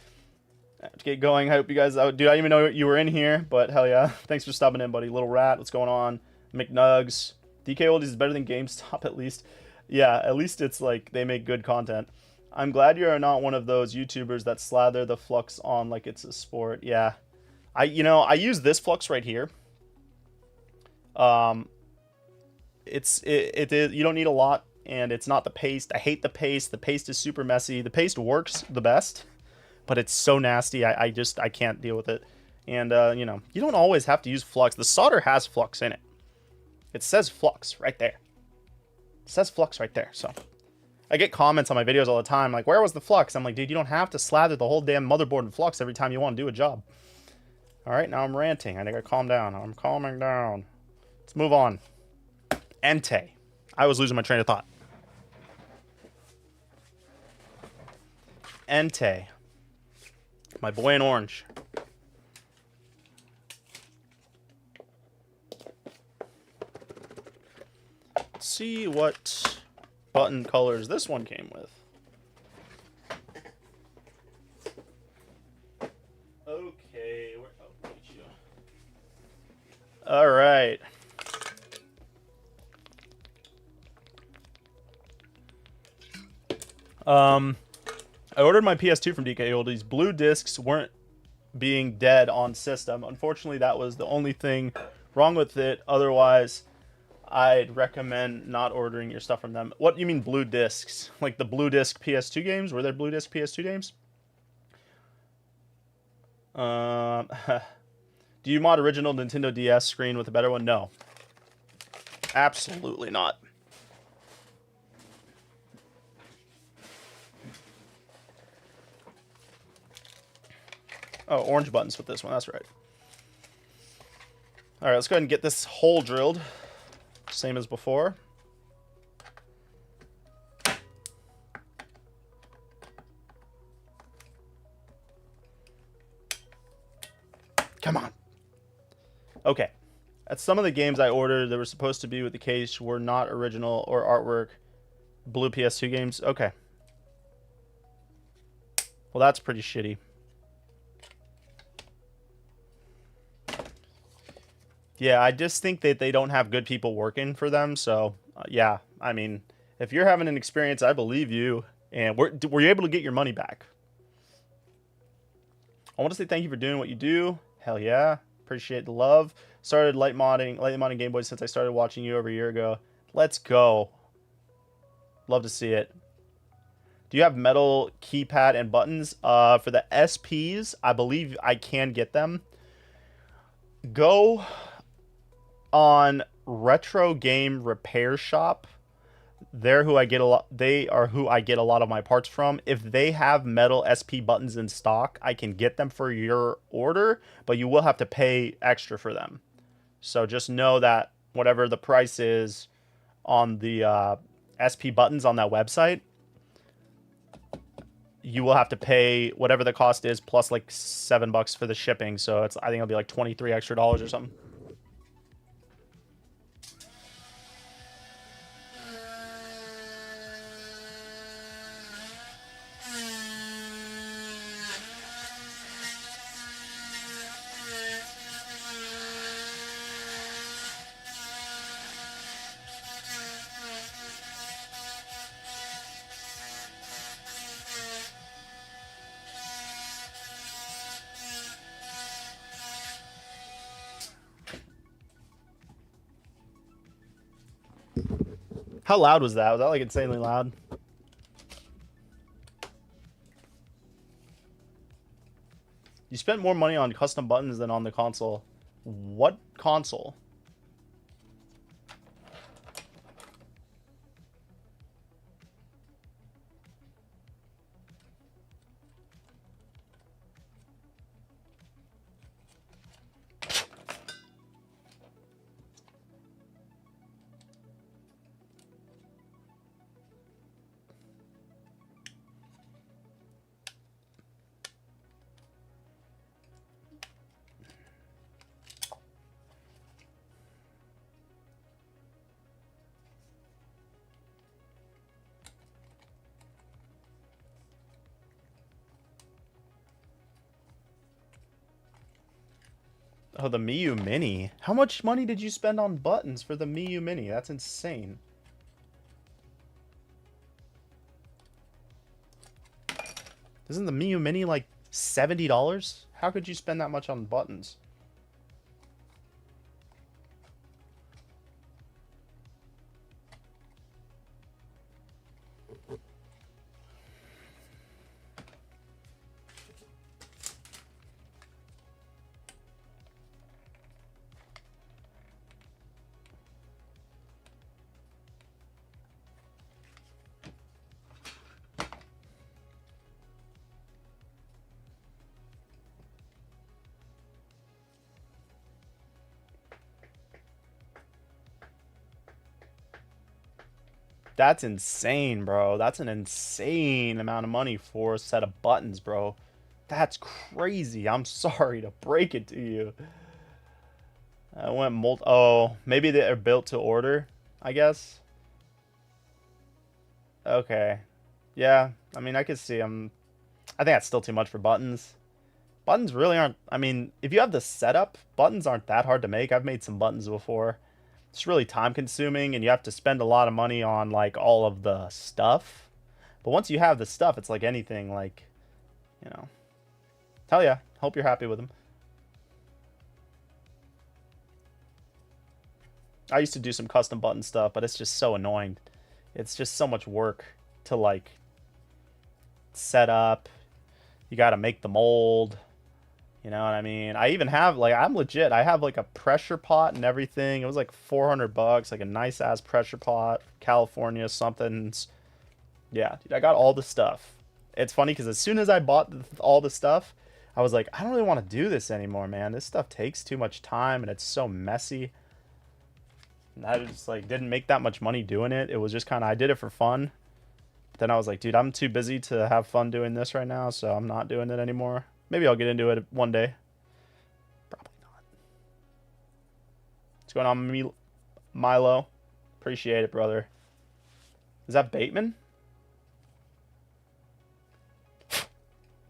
To get going, I hope you guys... Dude, I didn't even know you were in here, but hell yeah. Thanks for stopping in, buddy. Little Rat, what's going on? McNugs. DK Oldies is better than GameStop, at least. Yeah, at least it's like they make good content. I'm glad you are not one of those YouTubers that slather the flux on like it's a sport. Yeah. I use this flux right here. You don't need a lot, and it's not the paste. I hate the paste. The paste is super messy. The paste works the best, but it's so nasty. I can't deal with it. And you don't always have to use flux. The solder has flux in it. It says flux right there. It says flux right there. So I get comments on my videos all the time, like, where was the flux? I'm like, dude, you don't have to slather the whole damn motherboard in flux every time you want to do a job. All right, now I'm ranting. I think I calm down. I'm calming down. Let's move on. Entei. I was losing my train of thought. Entei. My boy in orange. Let's see what button colors this one came with. Okay. Oh, you. All right. I ordered my PS2 from DK Oldies. Blue discs weren't being dead on system. Unfortunately, that was the only thing wrong with it. Otherwise, I'd recommend not ordering your stuff from them. What do you mean blue discs? Like the blue disc PS2 games? Were there blue disc PS2 games? Do you mod original Nintendo DS screen with a better one? No. Absolutely not. Oh, orange buttons with this one. That's right. All right, let's go ahead and get this hole drilled. Same as before. Come on. Okay. At some of the games I ordered that were supposed to be with the case were not original or artwork blue PS2 games. Okay. Well, that's pretty shitty. Yeah, I just think that they don't have good people working for them. So, yeah, I mean, if you're having an experience, I believe you. And were you able to get your money back? I want to say thank you for doing what you do. Hell yeah. Appreciate the love. Started light modding Game Boy since I started watching you over a year ago. Let's go. Love to see it. Do you have metal keypad and buttons? For the SPs, I believe I can get them. Go on Retro Game Repair Shop. They're who I get a lot. They are who I get a lot of my parts from. If they have metal SP buttons in stock, I can get them for your order, but you will have to pay extra for them. So just know that whatever the price is on the SP buttons on that website, you will have to pay whatever the cost is plus like $7 for the shipping. So I think it'll be like $23 extra or something. How loud was that? Was that like insanely loud? You spent more money on custom buttons than on the console. What console? Oh, the Miyu Mini. How much money did you spend on buttons for the Miyu Mini? That's insane. Isn't the Miyu Mini like $70? How could you spend that much on buttons? That's insane, bro. That's an insane amount of money for a set of buttons, bro. That's crazy. I'm sorry to break it to you. I went oh, maybe they're built to order, I guess. Okay. Yeah, I mean, I could see them. I think that's still too much for buttons. Buttons really aren't, I mean, if you have the setup, buttons aren't that hard to make. I've made some buttons before. It's really time consuming and you have to spend a lot of money on like all of the stuff. But once you have the stuff, it's like anything, like, you know. Hell yeah, hope you're happy with them. I used to do some custom button stuff, but it's just so annoying. It's just so much work to like set up. You got to make the mold. You know what I mean? I even have, like, I'm legit. I have, like, a pressure pot and everything. It was, like, $400, like, a nice-ass pressure pot. California somethings. Yeah, dude, I got all the stuff. It's funny because as soon as I bought all the stuff, I was like, I don't really want to do this anymore, man. This stuff takes too much time, and it's so messy. And I just, like, didn't make that much money doing it. It was just kind of, I did it for fun. But then I was like, dude, I'm too busy to have fun doing this right now, so I'm not doing it anymore. Maybe I'll get into it one day. Probably not. What's going on, Milo? Appreciate it, brother. Is that Bateman?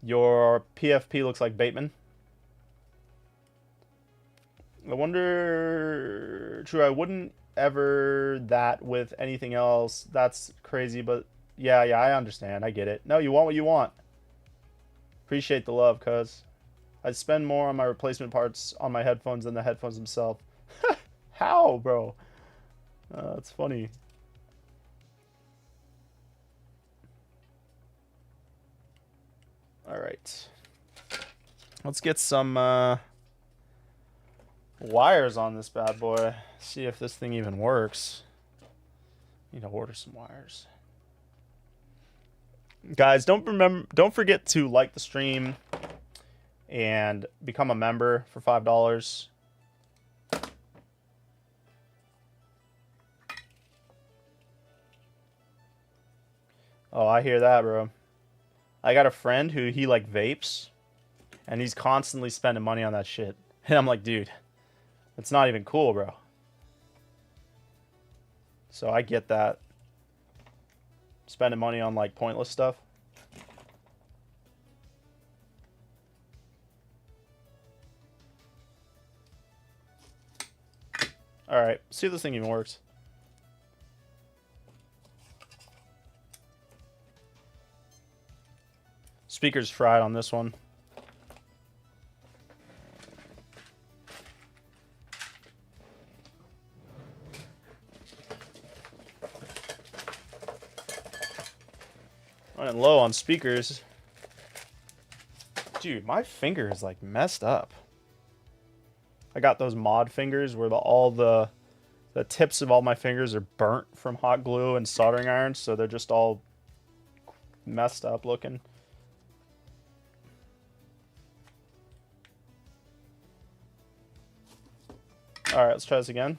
Your PFP looks like Bateman. I wonder... True, I wouldn't ever that with anything else. That's crazy, but... Yeah, I understand. I get it. No, you want what you want. Appreciate the love, cuz. I'd spend more on my replacement parts on my headphones than the headphones themselves. How, bro? That's funny. Alright. Let's get some wires on this bad boy. See if this thing even works. Need to order some wires. Guys, don't forget to like the stream and become a member for $5. Oh, I hear that, bro. I got a friend who he like vapes and he's constantly spending money on that shit. And I'm like, dude, it's not even cool, bro. So I get that. Spending money on like pointless stuff. Alright, see if this thing even works. Speaker's fried on this one. Running low on speakers. Dude, my finger is like messed up. I got those mod fingers where all the tips of all my fingers are burnt from hot glue and soldering irons, so they're just all messed up looking. Alright, let's try this again.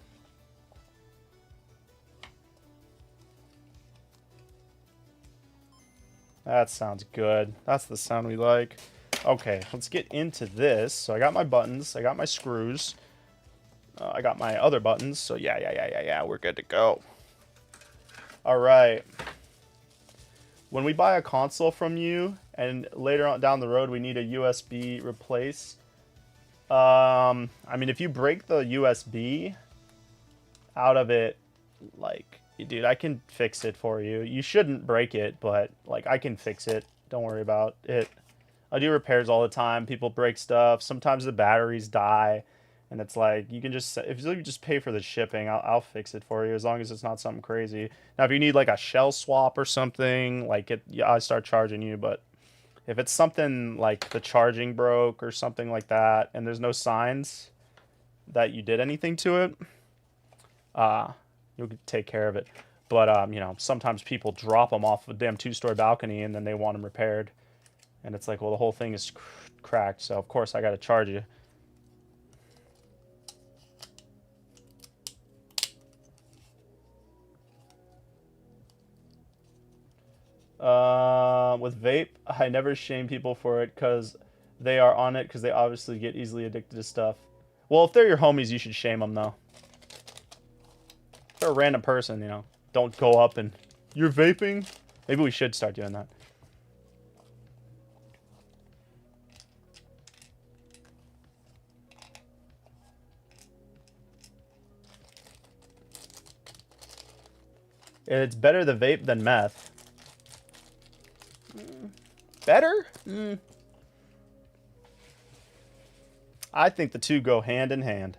That sounds good. That's the sound we like. Okay, let's get into this. So I got my buttons. I got my screws. I got my other buttons. So yeah, we're good to go. All right. When we buy a console from you, and later on down the road we need a USB replace. I mean, if you break the USB out of it, like, dude, I can fix it for you. You shouldn't break it, but like I can fix it. Don't worry about it. I do repairs all the time. People break stuff. Sometimes the batteries die, and it's like you can just, if you just pay for the shipping, I'll fix it for you as long as it's not something crazy. Now, if you need like a shell swap or something, like yeah, I start charging you. But if it's something like the charging broke or something like that, and there's no signs that you did anything to it, you'll take care of it. But you know, sometimes people drop them off a damn 2-story balcony and then they want them repaired. And it's like, well, the whole thing is cracked, so of course I got to charge you. With vape, I never shame people for it because they are on it because they obviously get easily addicted to stuff. Well, if they're your homies, you should shame them, though. If they're a random person, you know, don't go up and, you're vaping? Maybe we should start doing that. It's better the vape than meth. Better? I think the two go hand in hand.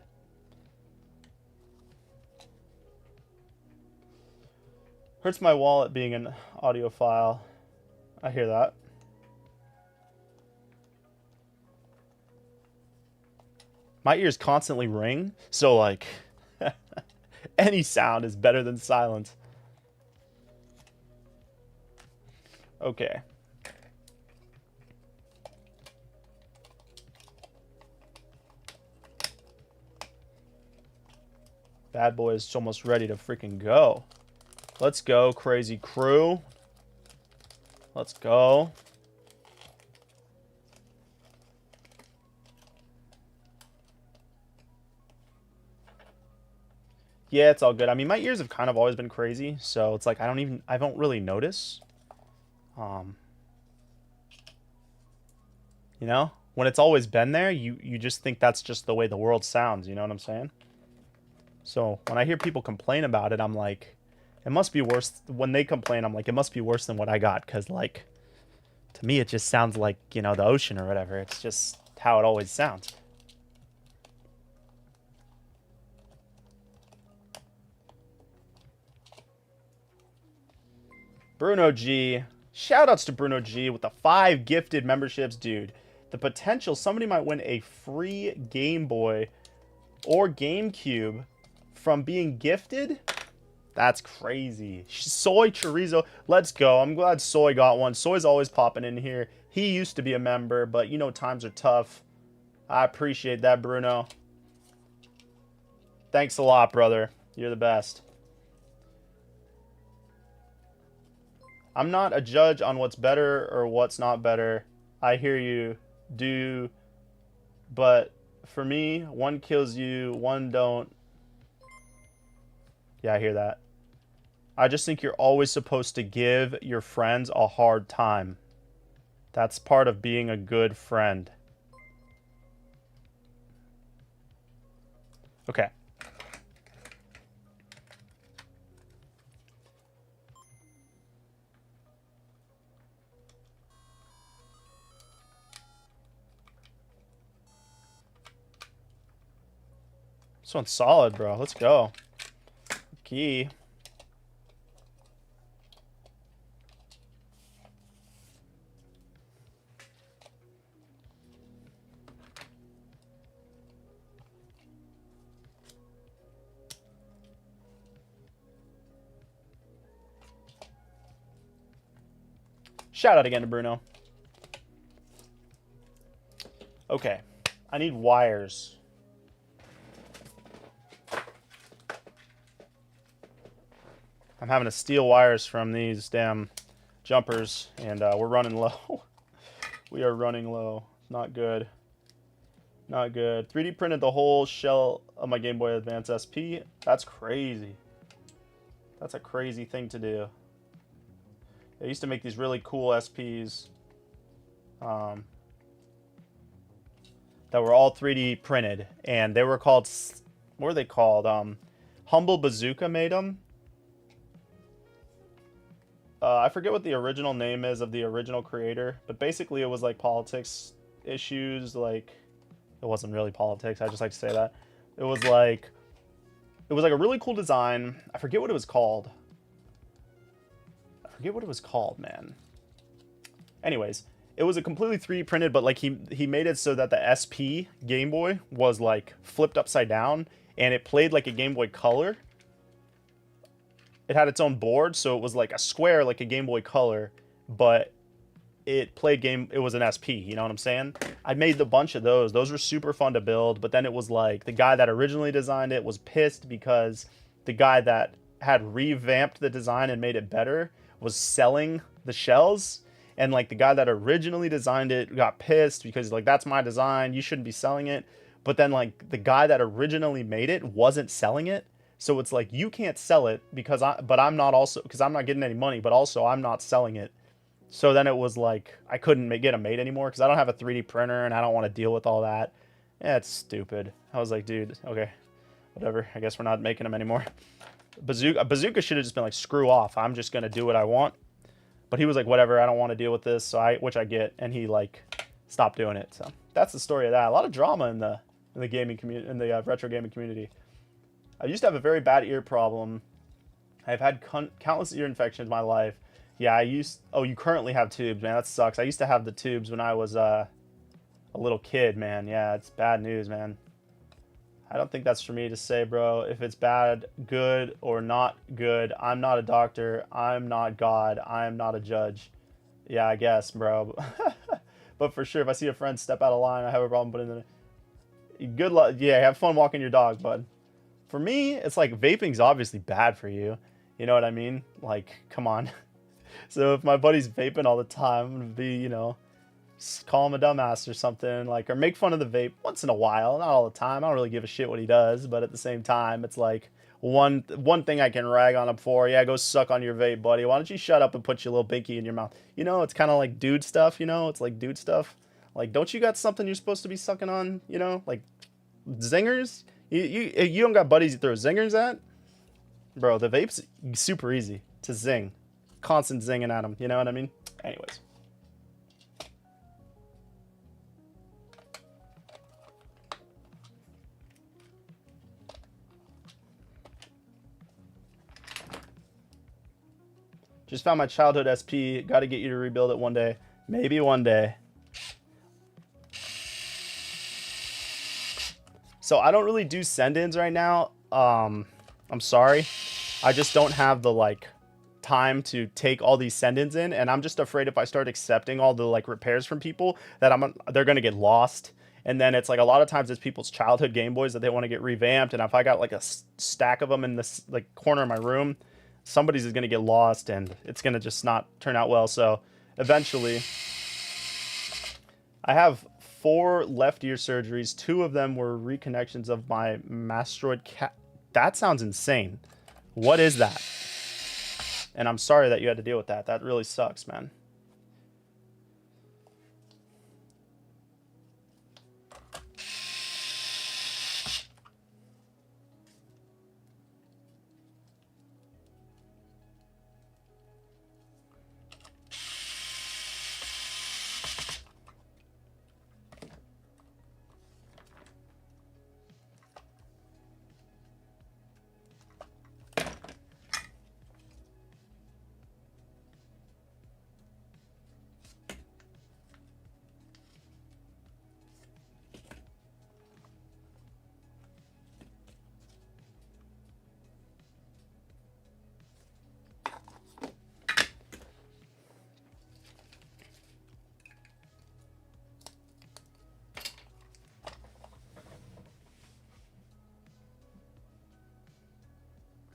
Hurts my wallet being an audiophile. I hear that. My ears constantly ring, so like any sound is better than silence. Okay. Bad boy is almost ready to freaking go. Let's go, crazy crew. Let's go. Yeah, it's all good. I mean, my ears have kind of always been crazy, so it's like I don't really notice. You know, when it's always been there, you just think that's just the way the world sounds, you know what I'm saying? So, when I hear people complain about it, I'm like, it must be worse. When they complain, I'm like, it must be worse than what I got, because, like, to me, it just sounds like, you know, the ocean or whatever. It's just how it always sounds. Bruno G. Shoutouts to Bruno G with the 5 gifted memberships, dude. The potential somebody might win a free Game Boy or GameCube from being gifted? That's crazy. Soy Chorizo, let's go. I'm glad Soy got one. Soy's always popping in here. He used to be a member, but you know times are tough. I appreciate that, Bruno. Thanks a lot, brother. You're the best. I'm not a judge on what's better or what's not better. I hear you. Do, but for me, one kills you, one don't. Yeah, I hear that. I just think you're always supposed to give your friends a hard time. That's part of being a good friend. Okay. This one's solid, bro. Let's go. Key. Shout out again to Bruno. Okay. I need wires. I'm having to steal wires from these damn jumpers, and we're running low. We are running low. Not good. Not good. 3D printed the whole shell of my Game Boy Advance SP. That's crazy. That's a crazy thing to do. I used to make these really cool SPs that were all 3D printed, and they were called, what were they called? Humble Bazooka made them. I forget what the original name is of the original creator, but basically it was like politics issues, like, it wasn't really politics, I just like to say that. It was like a really cool design. I forget what it was called. Man. Anyways, it was a completely 3D printed, but like he made it so that the SP Game Boy was like flipped upside down, and it played like a Game Boy Color. It had its own board, so it was like a square, like a Game Boy Color, but it was an SP, you know what I'm saying? I made a bunch of those. Those were super fun to build, but then it was like, the guy that originally designed it was pissed because the guy that had revamped the design and made it better was selling the shells. And like the guy that originally designed it got pissed because like that's my design, you shouldn't be selling it. But then like the guy that originally made it wasn't selling it. So it's like you can't sell it because I'm not also because I'm not getting any money, but also I'm not selling it. So then it was like I couldn't get them made anymore because I don't have a 3D printer and I don't want to deal with all that. Yeah, it's stupid. I was like, dude, okay, whatever. I guess we're not making them anymore. Bazooka should have just been like, screw off. I'm just gonna do what I want. But he was like, whatever, I don't want to deal with this, so which I get, and he like stopped doing it. So that's the story of that. A lot of drama in the gaming community, in the retro gaming community. I used to have a very bad ear problem. I've had countless ear infections in my life. Yeah, oh, you currently have tubes, man. That sucks. I used to have the tubes when I was a little kid, man. Yeah, it's bad news, man. I don't think that's for me to say, bro. If it's bad, good, or not good, I'm not a doctor. I'm not God. I'm not a judge. Yeah, I guess, bro. But for sure, if I see a friend step out of line, I have a problem putting in good luck. Yeah, have fun walking your dog, bud. For me, it's like vaping's obviously bad for you. You know what I mean? Like, come on. So if my buddy's vaping all the time, I'm going to be, you know, call him a dumbass or something, like, or make fun of the vape once in a while, not all the time. I don't really give a shit what he does, but at the same time, it's like one thing I can rag on him for. Yeah, go suck on your vape, buddy. Why don't you shut up and put your little binky in your mouth? You know, it's kind of like dude stuff. You know, it's like dude stuff. Like, don't you got something you're supposed to be sucking on? You know, like zingers. You don't got buddies you throw zingers at, bro. The vape's super easy to zing, constant zinging at them. You know what I mean? Anyways. Just found my childhood SP. Got to get you to rebuild it one day. Maybe one day. So I don't really do send-ins right now. I'm sorry. I just don't have the like time to take all these send-ins in, and I'm just afraid if I start accepting all the like repairs from people that they're gonna get lost. And then it's like a lot of times it's people's childhood Game Boys that they want to get revamped, and if I got like a stack of them in this like corner of my room, somebody's is going to get lost and it's going to just not turn out well. So eventually I have 4 left ear surgeries. 2 of them were reconnections of my mastoid cat. That sounds insane. What is that? And I'm sorry that you had to deal with that. That really sucks, man.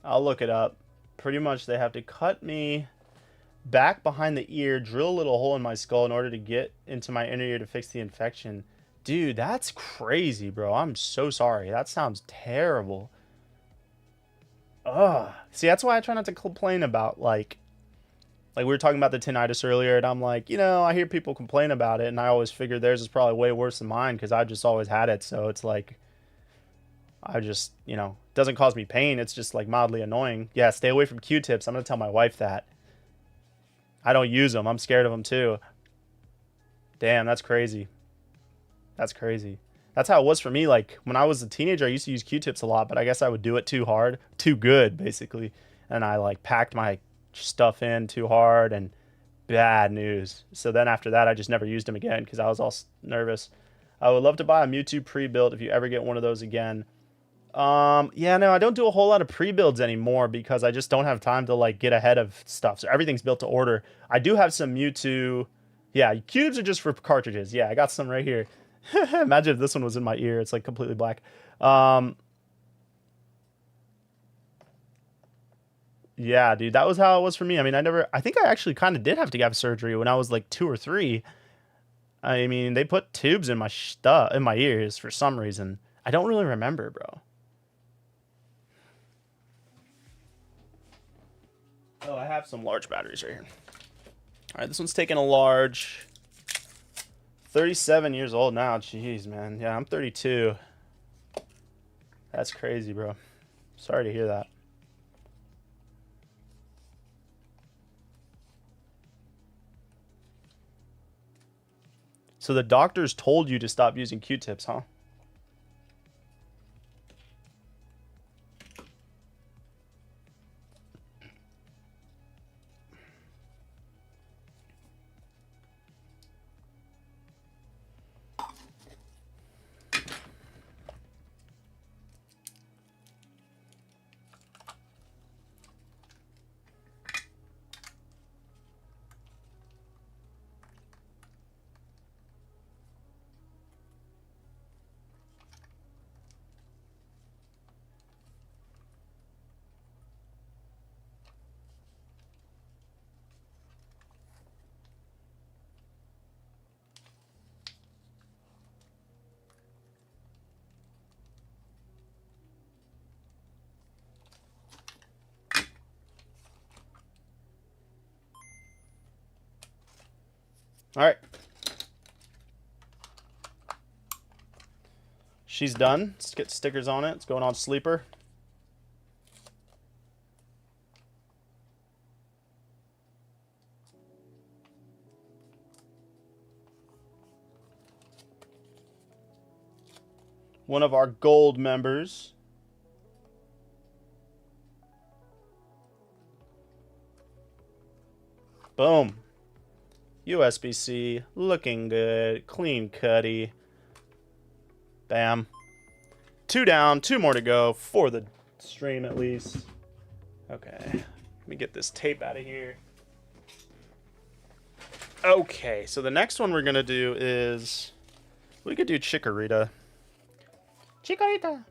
I'll look it up. Pretty much they have to cut me back behind the ear, drill a little hole in my skull in order to get into my inner ear to fix the infection. Dude, that's crazy, bro. I'm so sorry. That sounds terrible. Ugh. See, that's why I try not to complain about, like we were talking about the tinnitus earlier, and I'm like, you know, I hear people complain about it, and I always figure theirs is probably way worse than mine because I just always had it. So it's like, I just, you know, it doesn't cause me pain. It's just like mildly annoying. Yeah, stay away from Q-tips. I'm going to tell my wife that. I don't use them. I'm scared of them too. Damn, that's crazy. That's crazy. That's how it was for me. Like when I was a teenager, I used to use Q-tips a lot, but I guess I would do it too hard, too good, basically. And I like packed my stuff in too hard, and bad news. So then after that, I just never used them again because I was all nervous. I would love to buy a Mewtwo pre-built if you ever get one of those again. Yeah, no, I don't do a whole lot of pre-builds anymore because I just don't have time to like get ahead of stuff. So everything's built to order. I do have some Mewtwo. Yeah, cubes are just for cartridges. Yeah, I got some right here. Imagine if this one was in my ear. It's like completely black. Yeah, Yeah, dude, that was how it was for me. I mean, I think I actually kind of did have to have surgery when I was like 2 or 3. I mean, they put tubes in my stuff, in my ears for some reason. I don't really remember, bro. Oh, I have some large batteries right here. All right, this one's taking a large. 37 years old now. Jeez, man. Yeah, I'm 32. That's crazy, bro. Sorry to hear that. So the doctors told you to stop using Q-tips, huh? All right. She's done. Let's get stickers on it. It's going on sleeper. One of our gold members. Boom. USB-C, looking good, clean cutty. Bam. 2 down, 2 more to go for the stream at least. Okay, let me get this tape out of here. Okay, so the next one we're gonna do is, we could do Chikorita. Chikorita.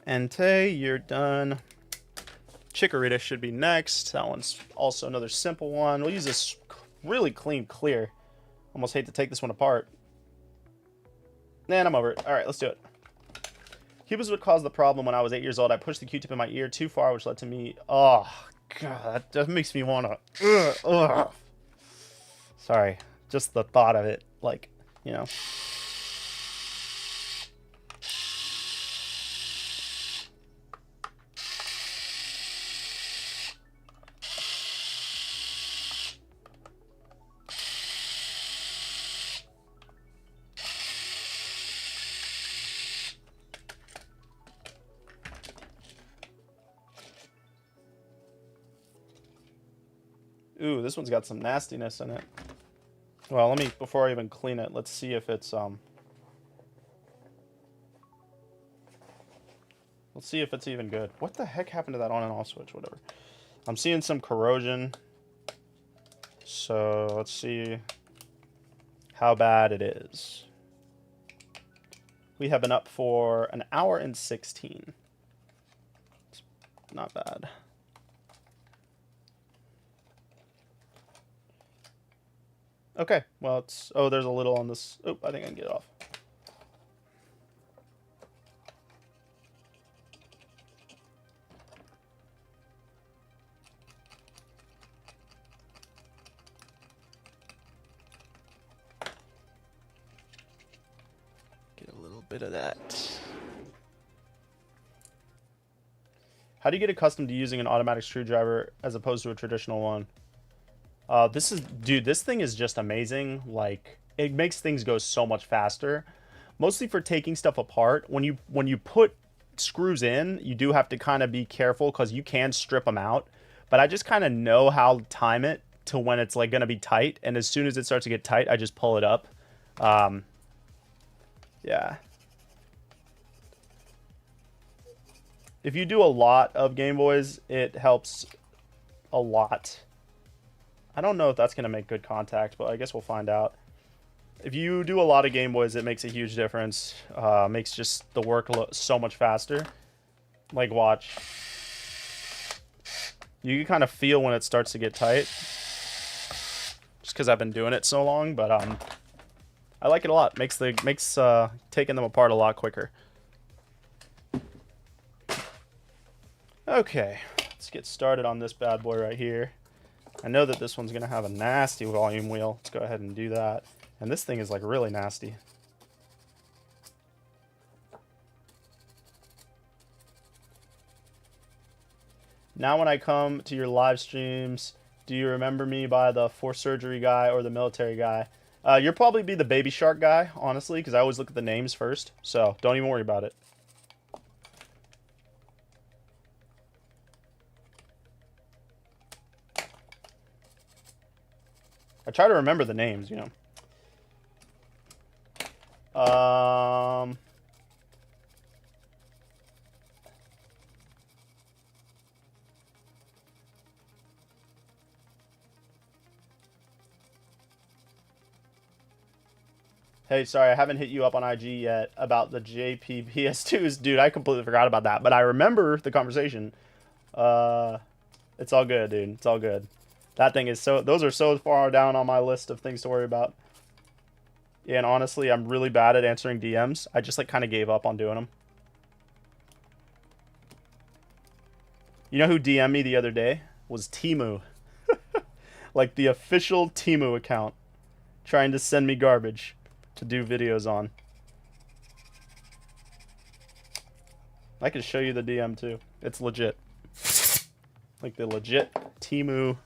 Entei, you're done. Chikorita should be next. That one's also another simple one. We'll use this really clean clear. Almost hate to take this one apart. Man, I'm over it. All right, let's do it. Hubris would cause the problem when I was 8 years old. I pushed the Q-tip in my ear too far, which led to me... Oh, God, that makes me want to... Ugh. Sorry, just the thought of it, like, you know... Ooh, this one's got some nastiness in it. Well, let me, before I even clean it, let's see if it's, let's see if it's even good. What the heck happened to that on and off switch? Whatever. I'm seeing some corrosion. So, let's see how bad it is. We have been up for an hour and 16. It's not bad. Okay, well, it's... Oh, there's a little on this... Oh, I think I can get it off. Get a little bit of that. How do you get accustomed to using an automatic screwdriver as opposed to a traditional one? This is, dude, this thing is just amazing. Like, it makes things go so much faster. Mostly for taking stuff apart. When you put screws in, you do have to kind of be careful because you can strip them out. But I just kind of know how to time it to when it's like going to be tight. And as soon as it starts to get tight, I just pull it up. Yeah. If you do a lot of Game Boys, it helps a lot. I don't know if that's going to make good contact, but I guess we'll find out. If you do a lot of Game Boys, it makes a huge difference. Makes just the work so much faster. Like, watch. You can kind of feel when it starts to get tight. Just because I've been doing it so long, but I like it a lot. Makes taking them apart a lot quicker. Okay, let's get started on this bad boy right here. I know that this one's gonna have a nasty volume wheel. Let's go ahead and do that. And this thing is like really nasty. Now when I come to your live streams, do you remember me by the forced surgery guy or the military guy? You'll probably be the baby shark guy, honestly, because I always look at the names first. So don't even worry about it. I try to remember the names, you know. Hey, sorry, I haven't hit you up on IG yet about the JPPS2s. Dude, I completely forgot about that. But I remember the conversation. It's all good, dude. It's all good. That thing is so... Those are so far down on my list of things to worry about. Yeah, and honestly, I'm really bad at answering DMs. I just, like, kind of gave up on doing them. You know who DM'd me the other day? Was Timu. Like, the official Timu account. Trying to send me garbage to do videos on. I can show you the DM, too. It's legit. Like, the legit Timu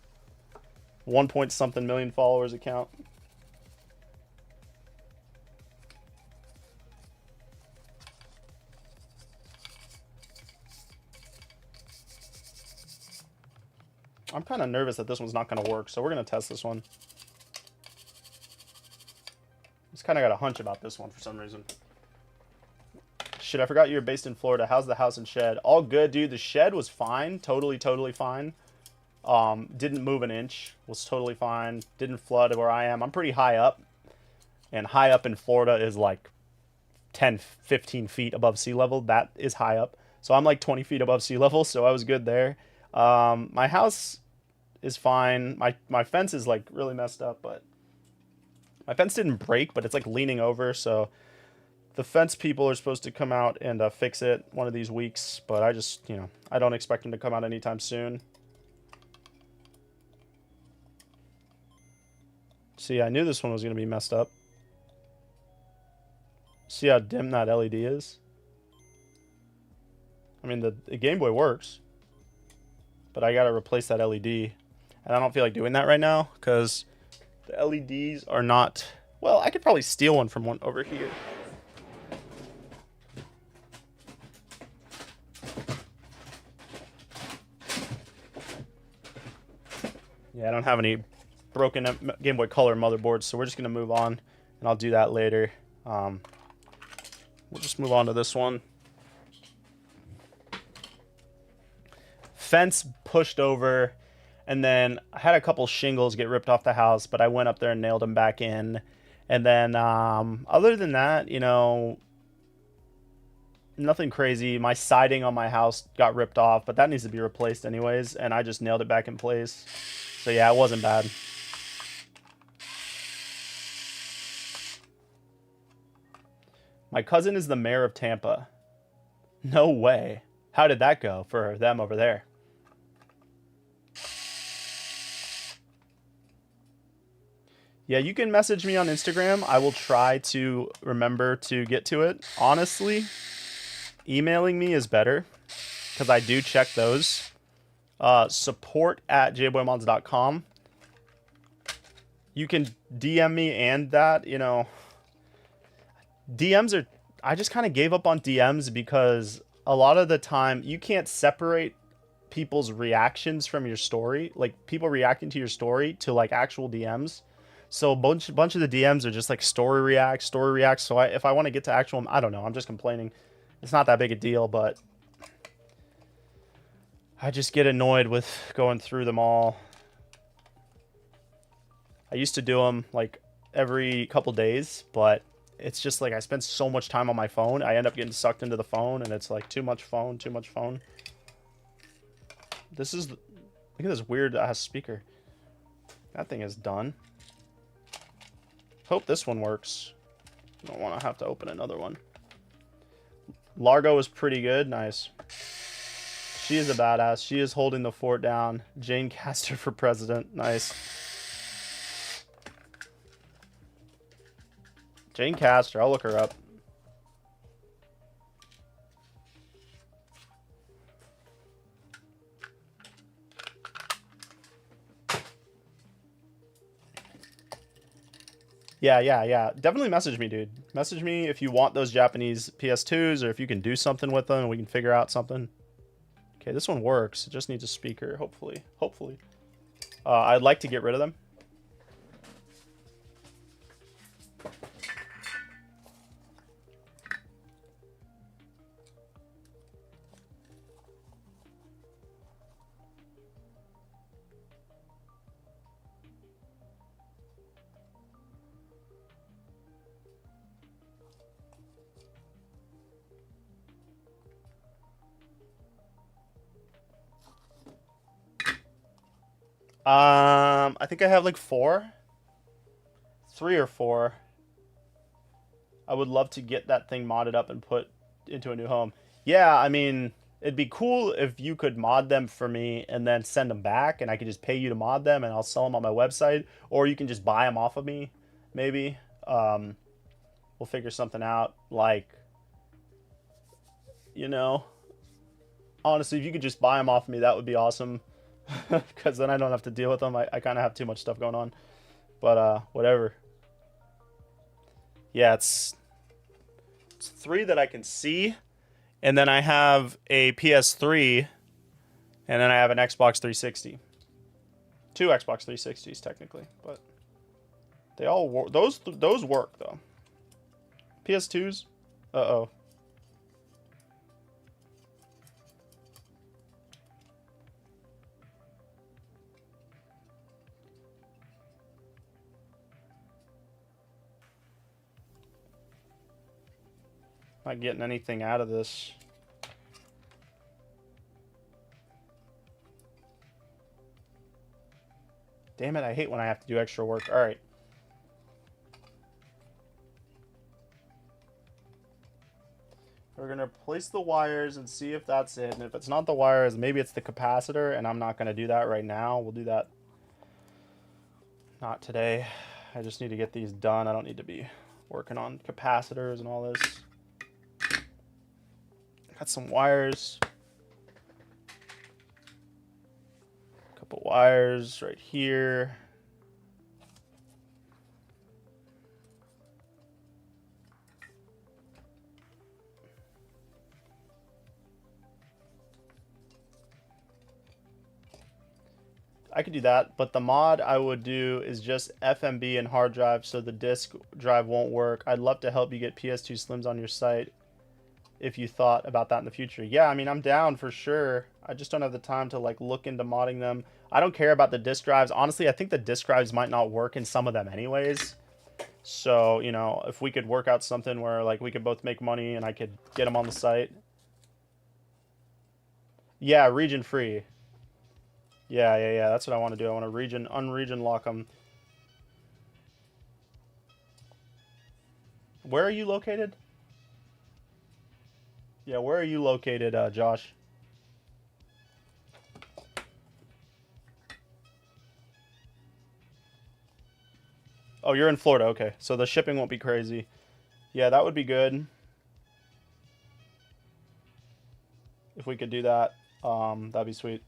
1 point something million followers account. I'm kind of nervous that this one's not going to work, so we're going to test this one. Just kind of got a hunch about this one for some reason. Shit, I forgot you were based in Florida. How's the house and shed? All good, dude. The shed was fine. Totally fine. Didn't move an inch. Was totally fine. Didn't flood where I am. I'm pretty high up. And high up in Florida is like 10, 15 feet above sea level. That is high up. So I'm like 20 feet above sea level, so I was good there. My house is fine. My fence is like really messed up, but my fence didn't break, but it's like leaning over, so the fence people are supposed to come out and fix it one of these weeks, but I just, you know, I don't expect them to come out anytime soon. See, I knew this one was going to be messed up. See how dim that LED is? I mean, the Game Boy works, but I got to replace that LED, and I don't feel like doing that right now, because the LEDs are not... Well, I could probably steal one from one over here. Yeah, I don't have any broken Game Boy Color motherboards, so we're just going to move on, and I'll do that later. We'll just move on to this one. Fence pushed over, and then I had a couple shingles get ripped off the house, but I went up there and nailed them back in. And then other than that, you know, nothing crazy. My siding on my house got ripped off, but that needs to be replaced anyways, and I just nailed it back in place. So yeah, it wasn't bad. My cousin is the mayor of Tampa. No way. How did that go for them over there? Yeah, you can message me on Instagram. I will try to remember to get to it. Honestly, emailing me is better because I do check those. Support@jboymods.com. You can DM me and that, you know. DMs are... I just kind of gave up on DMs because a lot of the time you can't separate people's reactions from your story. Like, people reacting to your story to, like, actual DMs. So a bunch of the DMs are just like story reacts. So if I want to get to actual, I don't know. I'm just complaining. It's not that big a deal, but I just get annoyed with going through them all. I used to do them like every couple days, but it's just like I spend so much time on my phone. I end up getting sucked into the phone, and it's like too much phone. This is Look at this weird ass speaker. That thing is done. Hope this one works. Don't want to have to open another one. Largo is pretty good. Nice. She is a badass. She is holding the fort down. Jane Castor for president. Nice. Jane Castor. I'll look her up. Yeah. Definitely message me, dude. Message me if you want those Japanese PS2s or if you can do something with them and we can figure out something. Okay, this one works. It just needs a speaker, hopefully. I'd like to get rid of them. I think I have like 4. 3 or 4. I would love to get that thing modded up and put into a new home. Yeah, I mean, it'd be cool if you could mod them for me and then send them back and I could just pay you to mod them and I'll sell them on my website. Or you can just buy them off of me, maybe. We'll figure something out. Like, you know, honestly, if you could just buy them off of me, that would be awesome. Because then I don't have to deal with them. I kind of have too much stuff going on. But whatever. Yeah, it's 3 that I can see. And then I have a PS3. And then I have an Xbox 360. 2 Xbox 360s, technically. But they all work. Those work, though. PS2s? Uh-oh. Not getting anything out of this. Damn it, I hate when I have to do extra work. Alright. We're going to replace the wires and see if that's it. And if it's not the wires, maybe it's the capacitor. And I'm not going to do that right now. We'll do that not today. I just need to get these done. I don't need to be working on capacitors and all this. Got some wires. Couple wires right here. I could do that, but the mod I would do is just FMB and hard drive so the disk drive won't work. I'd love to help you get PS2 Slims on your site if you thought about that in the future. Yeah, I mean, I'm down for sure. I just don't have the time to like look into modding them. I don't care about the disk drives. Honestly, I think the disk drives might not work in some of them anyways. So, you know, if we could work out something where like we could both make money and I could get them on the site. Yeah, region free. Yeah. That's what I want to do. I want to unregion lock them. Where are you located? Yeah, where are you located, Josh? Oh, you're in Florida. Okay, so the shipping won't be crazy. Yeah, that would be good. If we could do that, that'd be sweet.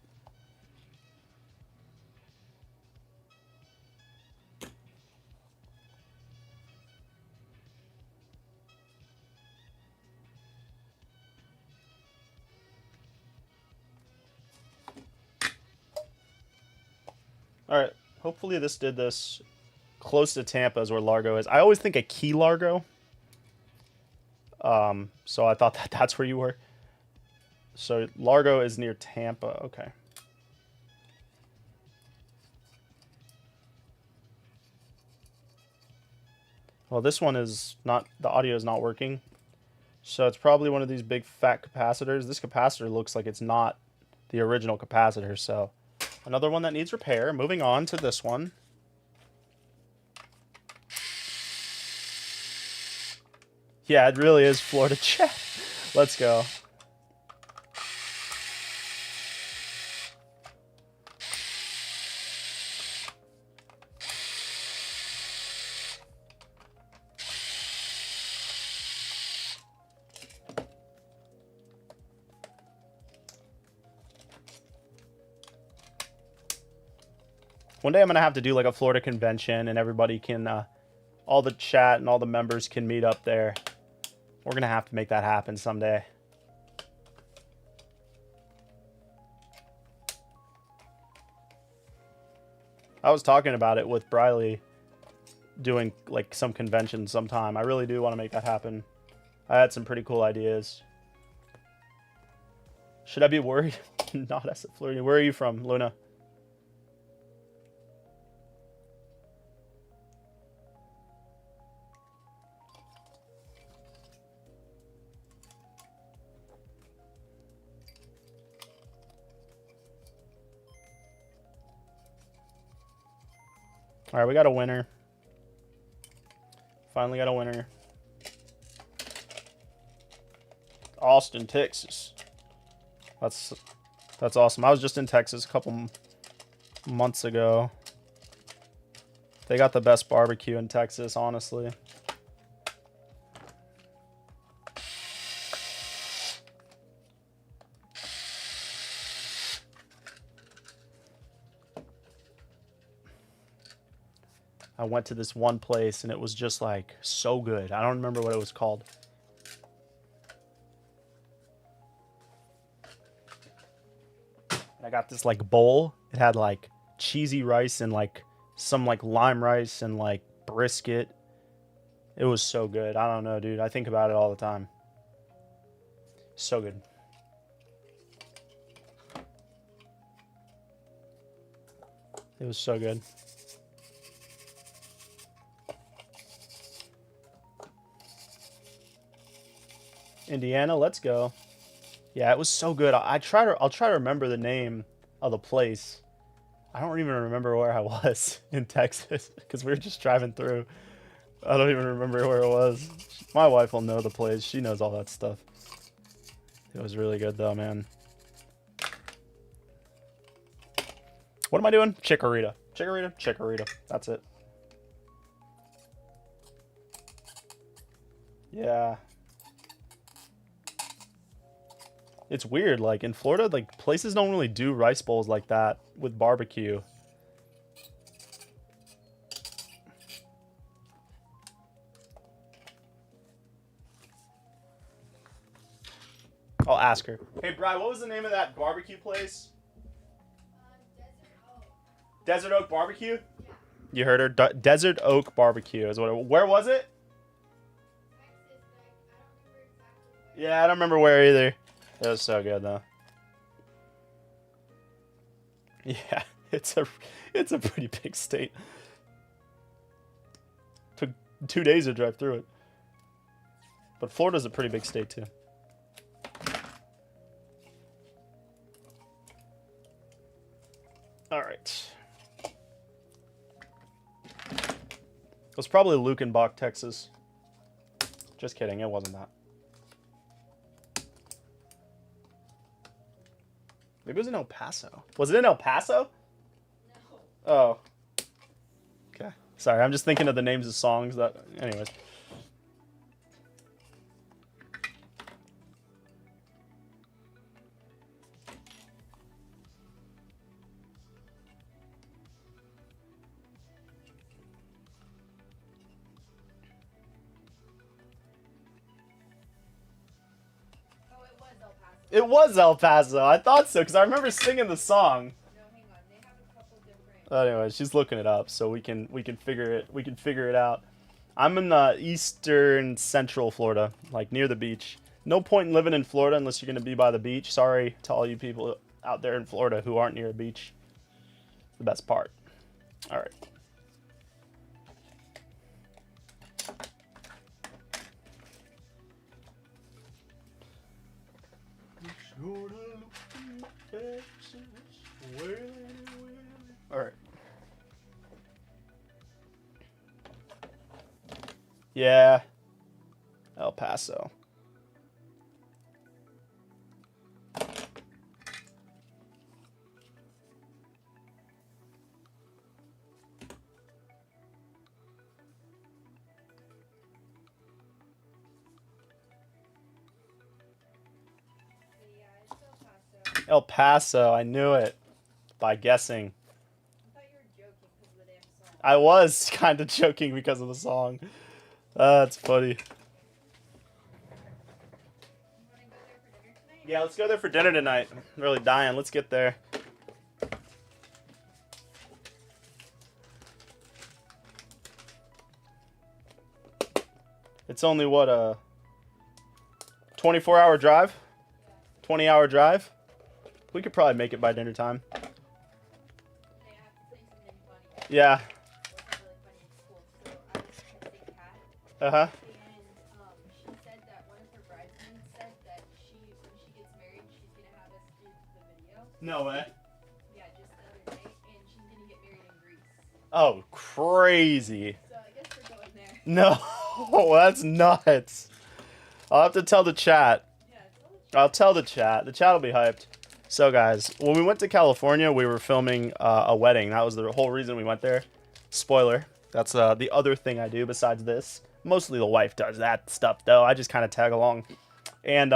Alright, hopefully this did this. Close to Tampa is where Largo is. I always think a Key Largo. So I thought that that's where you were. So Largo is near Tampa. Okay. Well, this one is not, the audio is not working. So it's probably one of these big fat capacitors. This capacitor looks like it's not the original capacitor, so Another one that needs repair. Moving on to this one. Yeah, it really is Florida chat. Let's go. One day I'm going to have to do like a Florida convention and everybody can, all the chat and all the members can meet up there. We're going to have to make that happen someday. I was talking about it with Briley doing like some convention sometime. I really do want to make that happen. I had some pretty cool ideas. Should I be worried? Not as a flirty. Where are you from, Luna? All right, we got a winner. Finally got a winner. Austin, Texas. That's awesome. I was just in Texas a couple months ago. They got the best barbecue in Texas, honestly. I went to this one place and it was just like so good. I don't remember what it was called. I got this like bowl. It had like cheesy rice and like some like lime rice and like brisket. It was so good. I don't know, dude. I think about it all the time. So good. It was so good. Indiana, let's go. Yeah, it was so good. I'll try to remember the name of the place. I don't even remember where I was in Texas because we were just driving through. I don't even remember where it was. My wife will know the place. She knows all that stuff. It was really good though, man. What am I doing? Chikorita. Chikorita? Chikorita. That's it. Yeah. It's weird, like in Florida, like places don't really do rice bowls like that with barbecue. I'll ask her. Hey, Bri, what was the name of that barbecue place? Desert Oak Barbecue? Yeah. You heard her? Desert Oak Barbecue is what it, where was it? Yeah, I don't remember where either. It was so good though. Yeah, it's a pretty big state. Took 2 days to drive through it. But Florida's a pretty big state too. All right. It was probably Lukenbach, Texas. Just kidding, it wasn't that. Maybe it was in El Paso. Was it in El Paso? No. Oh. Okay. Sorry, I'm just thinking of the names of songs that... Anyways. It was El Paso. I thought so, because I remember singing the song. No, hang on. They have a couple different... Anyway, she's looking it up, so we can figure it out. I'm in eastern central Florida, like near the beach. No point in living in Florida unless you're gonna be by the beach. Sorry to all you people out there in Florida who aren't near a beach. The best part. All right. Yeah. El Paso. But yeah, it's El Paso. El Paso. I knew it by guessing. I thought you were joking because of the damn song. I was kind of joking because of the song. That's funny. You want to go there for dinner tonight? Yeah, let's go there for dinner tonight. I'm really dying. Let's get there. It's only what, a 24-hour drive? 20-hour drive? We could probably make it by dinner time. Okay, I have to tell you something funny. Yeah. It wasn't really funny in school. So I was texting Kat, Uh-huh. and she said that one of her bridesmaids said that when she gets married, she's gonna have us do the video. No way. Yeah, just the other day, and she's gonna get married in Greece. Oh, crazy. So I guess we're going there. No, that's nuts. I'll have to tell the chat. Yeah, I'll tell the chat. The chat will be hyped. So, guys, when we went to California, we were filming a wedding. That was the whole reason we went there. Spoiler. That's the other thing I do besides this. Mostly the wife does that stuff, though. I just kind of tag along. And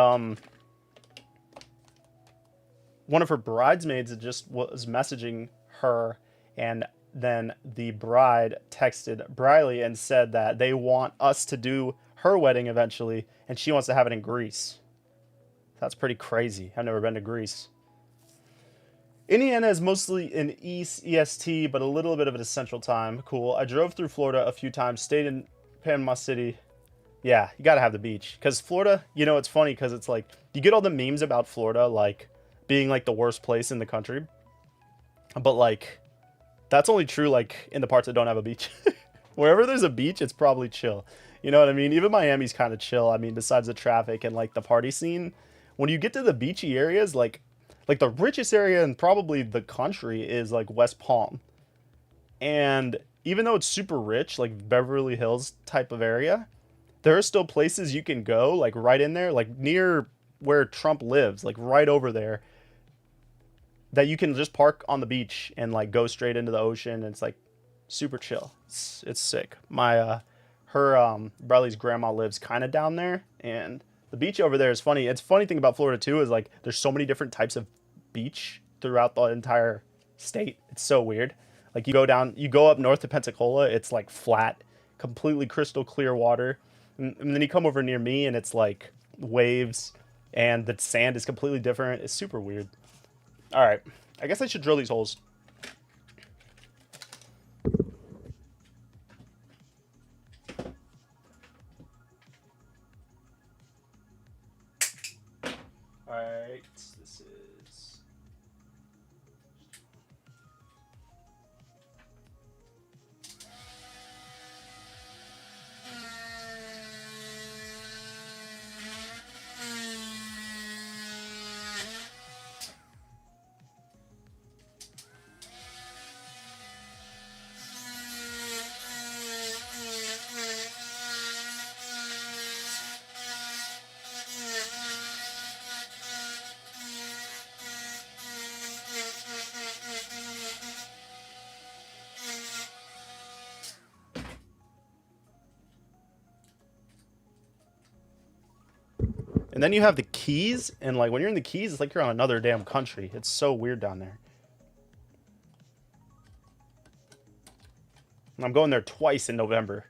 one of her bridesmaids just was messaging her, and then the bride texted Briley and said that they want us to do her wedding eventually, and she wants to have it in Greece. That's pretty crazy. I've never been to Greece. Indiana is mostly in EST, but a little bit of it is Central Time. Cool. I drove through Florida a few times, stayed in Panama City. Yeah, you gotta have the beach. Because Florida, you know, it's funny because it's like, you get all the memes about Florida, like, being, like, the worst place in the country. But, like, that's only true, like, in the parts that don't have a beach. Wherever there's a beach, it's probably chill. You know what I mean? Even Miami's kind of chill. I mean, besides the traffic and, like, the party scene. When you get to the beachy areas, like the richest area in probably the country is, like, West Palm. And even though it's super rich, like, Beverly Hills type of area, there are still places you can go, like, right in there, like, near where Trump lives, like, right over there, that you can just park on the beach and, like, go straight into the ocean. And it's, like, super chill. It's sick. Bradley's grandma lives kind of down there, and the beach over there is funny. It's funny thing about Florida too is, like, there's so many different types of beach throughout the entire state. It's so weird. Like, you go up north to Pensacola, it's, like, flat, completely crystal clear water. And then you come over near me and it's, like, waves, and the sand is completely different. It's super weird. All right, I guess I should drill these holes. All right, this is... And then you have the Keys, and, like, when you're in the Keys, it's like you're on another damn country. It's so weird down there. And I'm going there twice in November.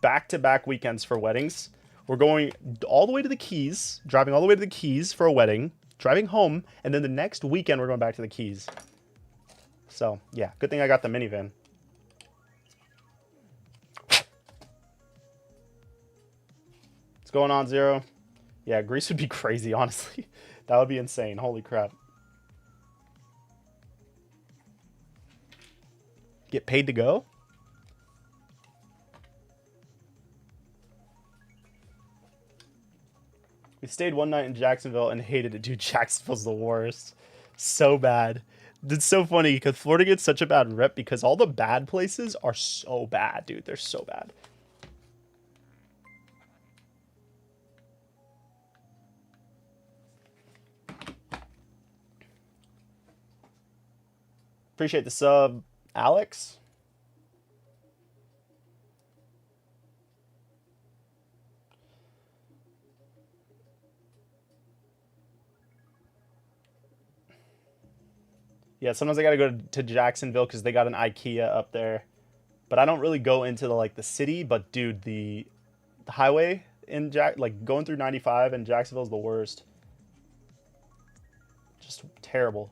Back-to-back weekends for weddings. We're going all the way to the Keys, driving all the way to the Keys for a wedding, driving home, and then the next weekend we're going back to the Keys. So, yeah, good thing I got the minivan. What's going on, Zero? Yeah, Greece would be crazy, honestly. That would be insane. Holy crap. Get paid to go? We stayed one night in Jacksonville and hated it. Dude, Jacksonville's the worst. So bad. It's so funny because Florida gets such a bad rep because all the bad places are so bad, dude. They're so bad. Appreciate the sub, Alex. Yeah, sometimes I gotta go to Jacksonville because they got an IKEA up there. But I don't really go into the city. But dude, the highway in like going through 95 in Jacksonville is the worst. Just terrible.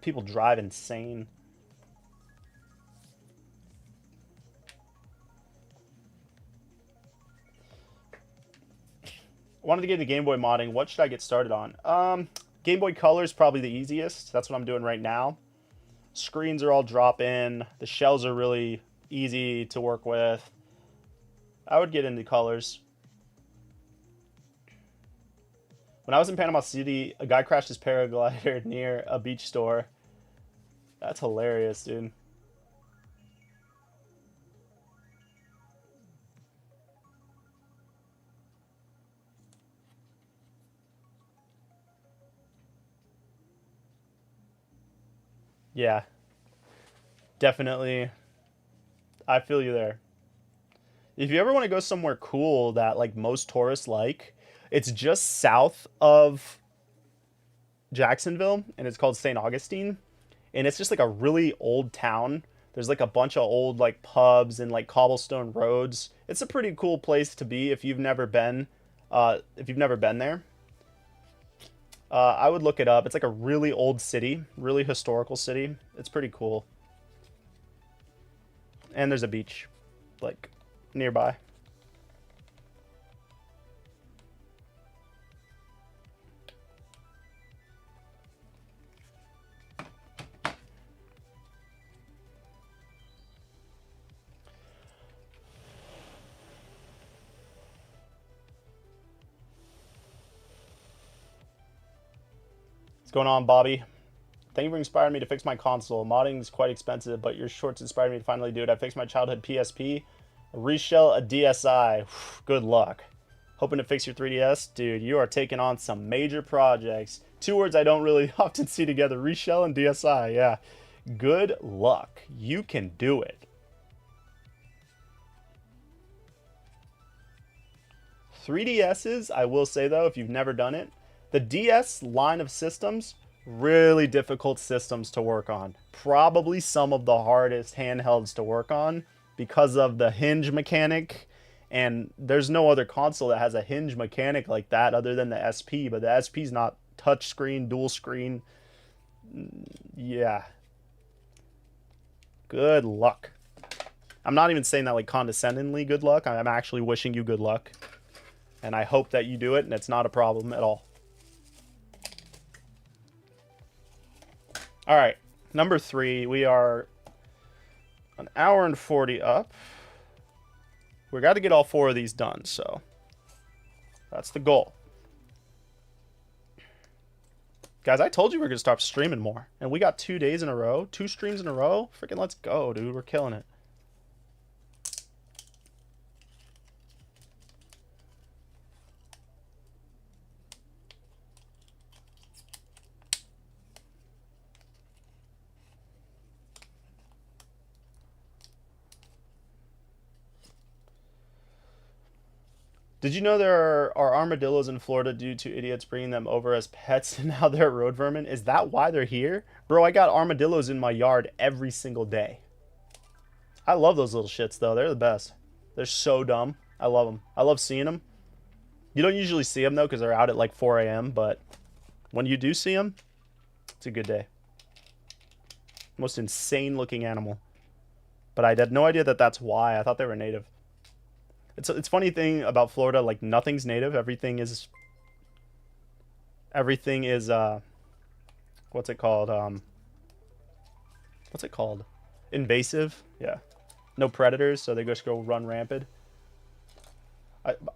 People drive insane. I wanted to get into Game Boy modding. What should I get started on? Game Boy Color is probably the easiest. That's what I'm doing right now. Screens are all drop in. The shells are really easy to work with. I would get into colors. When I was in Panama City, a guy crashed his paraglider near a beach store. That's hilarious, dude. Yeah, definitely. I feel you there. If you ever want to go somewhere cool that like most tourists like, it's just south of Jacksonville and it's called St. Augustine. And it's just like a really old town. There's like a bunch of old like pubs and like cobblestone roads. It's a pretty cool place to be if you've never been there. I would look it up. It's like a really old city, really historical city. It's pretty cool. And there's a beach like nearby. What's going on, Bobby? Thank you for inspiring me to fix my console. Modding is quite expensive, but your shorts inspired me to finally do it. I fixed my childhood PSP, a reshell, a DSi. Good luck. Hoping to fix your 3DS? Dude, you are taking on some major projects. Two words I don't really often see together, reshell and DSi. Yeah. Good luck. You can do it. 3DSs, I will say though, if you've never done it, the DS line of systems, really difficult systems to work on. Probably some of the hardest handhelds to work on because of the hinge mechanic. And there's no other console that has a hinge mechanic like that other than the SP. But the SP's not touchscreen, dual screen. Yeah. Good luck. I'm not even saying that like condescendingly good luck. I'm actually wishing you good luck. And I hope that you do it and it's not a problem at all. All right, number 3. We are an hour and 40 up. We got to get all 4 of these done, so that's the goal. Guys, I told you we were going to start streaming more, and we got 2 days in a row, 2 streams in a row. Freaking let's go, dude. We're killing it. Did you know there are armadillos in Florida due to idiots bringing them over as pets and now they're road vermin? Is that why they're here? Bro, I got armadillos in my yard every single day. I love those little shits, though. They're the best. They're so dumb. I love them. I love seeing them. You don't usually see them, though, because they're out at like 4 a.m., but when you do see them, it's a good day. Most insane-looking animal. But I had no idea that that's why. I thought they were native. It's funny thing about Florida, like nothing's native. Everything is what's it called? What's it called? Invasive. Yeah. No predators, so they just go run rampant.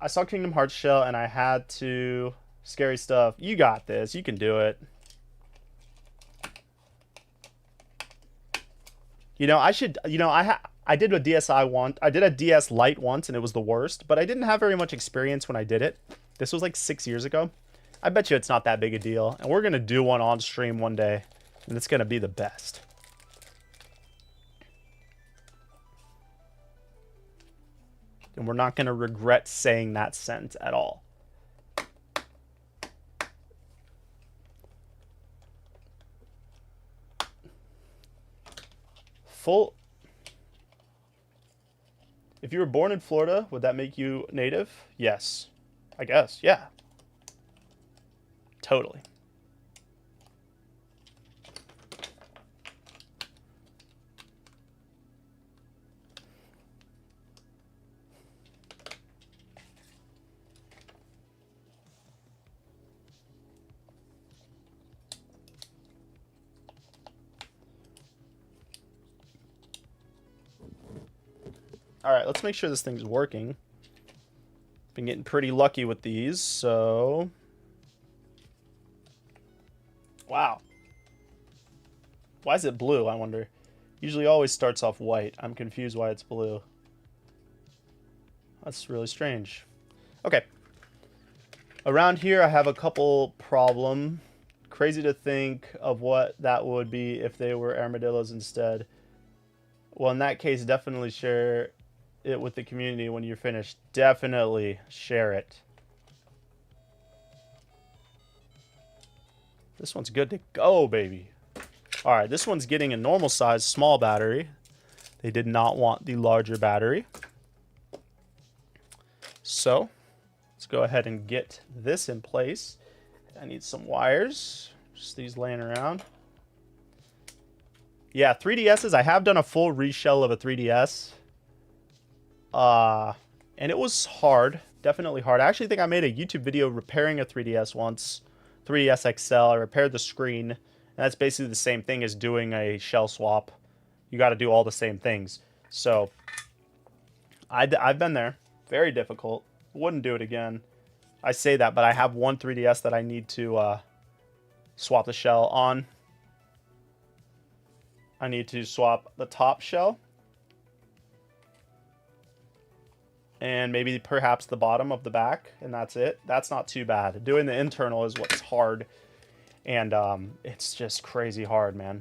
I saw Kingdom Hearts shell and I had to scary stuff. You got this. You can do it. You know, I should, you know, I did a DSi once. I did a DS Lite once, and it was the worst. But I didn't have very much experience when I did it. This was like 6 years ago. I bet you it's not that big a deal. And we're going to do one on stream one day. And it's going to be the best. And we're not going to regret saying that sentence at all. Full. If you were born in Florida, would that make you native? Yes. I guess. Yeah. Totally. All right, let's make sure this thing's working. Been getting pretty lucky with these, so... Wow. Why is it blue, I wonder? Usually always starts off white. I'm confused why it's blue. That's really strange. Okay. Around here, I have a couple problem. Crazy to think of what that would be if they were armadillos instead. Well, in that case, definitely share it with the community when you're finished. Definitely share it. This one's good to go, baby. All right, this one's getting a normal size small battery. They did not want the larger battery. So let's go ahead and get this in place. I need some wires, just these laying around. Yeah, 3DSs, I have done a full reshell of a 3DS. And it was hard, definitely hard. I actually think I made a YouTube video repairing a 3DS once. 3DS XL, I repaired the screen. And that's basically the same thing as doing a shell swap. You got to do all the same things. So, I've been there. Very difficult. Wouldn't do it again. I say that, but I have one 3DS that I need to swap the shell on. I need to swap the top shell. And maybe perhaps the bottom of the back, and that's it. That's not too bad. Doing the internal is what's hard, and it's just crazy hard, man.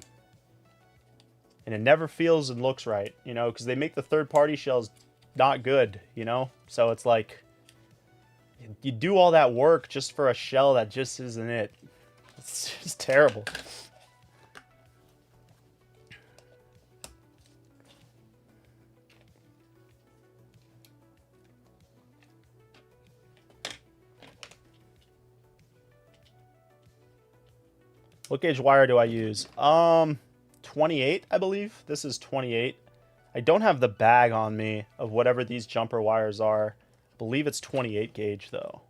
And it never feels and looks right, you know, because they make the third-party shells not good, you know? So it's like, you do all that work just for a shell that just isn't it. It's just terrible. What gauge wire do I use? 28, I believe. This is 28. I don't have the bag on me of whatever these jumper wires are. I believe it's 28 gauge, though.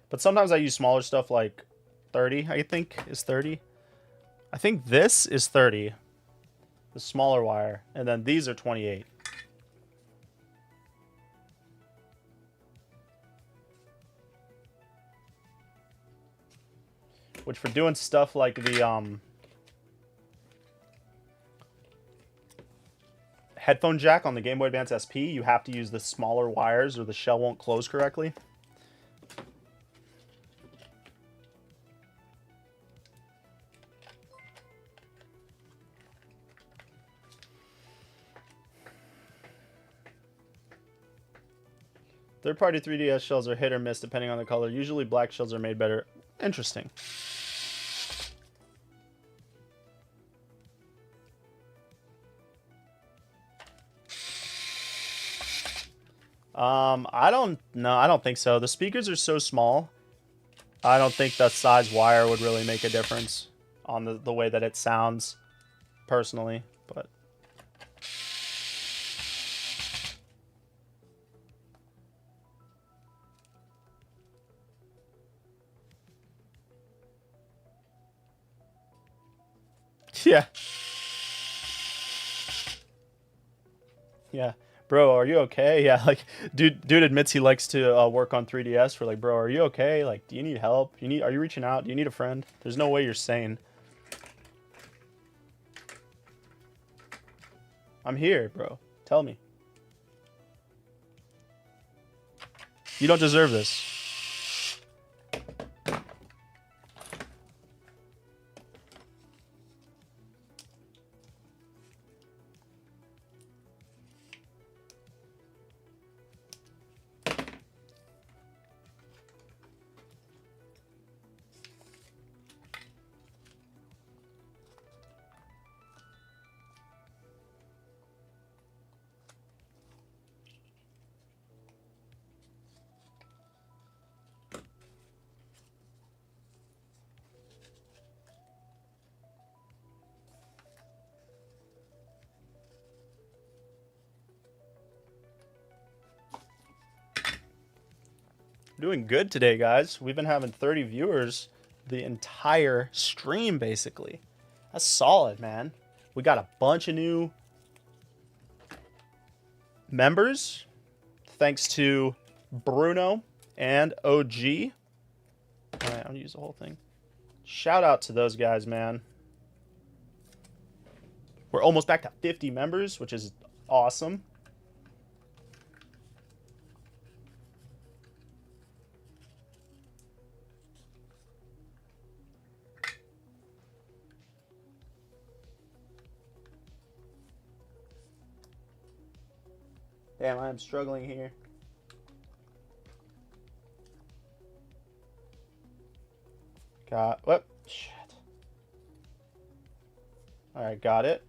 But sometimes I use smaller stuff like 30, I think, is 30. I think this is 30. The smaller wire, and then these are 28. Which for doing stuff like the headphone jack on the Game Boy Advance SP, you have to use the smaller wires or the shell won't close correctly. Third-party 3DS shells are hit or miss depending on the color. Usually black shells are made better. Interesting. I don't know. I don't think so. The speakers are so small. I don't think the size wire would really make a difference on the way that it sounds, personally. But yeah. Yeah. Bro, are you okay? Yeah, like, dude admits he likes to work on 3DS. For like, bro, are you okay? Like, do you need help? Are you reaching out? Do you need a friend? There's no way you're sane. I'm here, bro. Tell me. You don't deserve this. Doing good today, guys. We've been having 30 viewers the entire stream, basically. That's solid, man. We got a bunch of new members, thanks to Bruno and OG. All right, I'm gonna use the whole thing. Shout out to those guys, man. We're almost back to 50 members, which is awesome. Damn, I am struggling here. What? Shit. Alright, got it.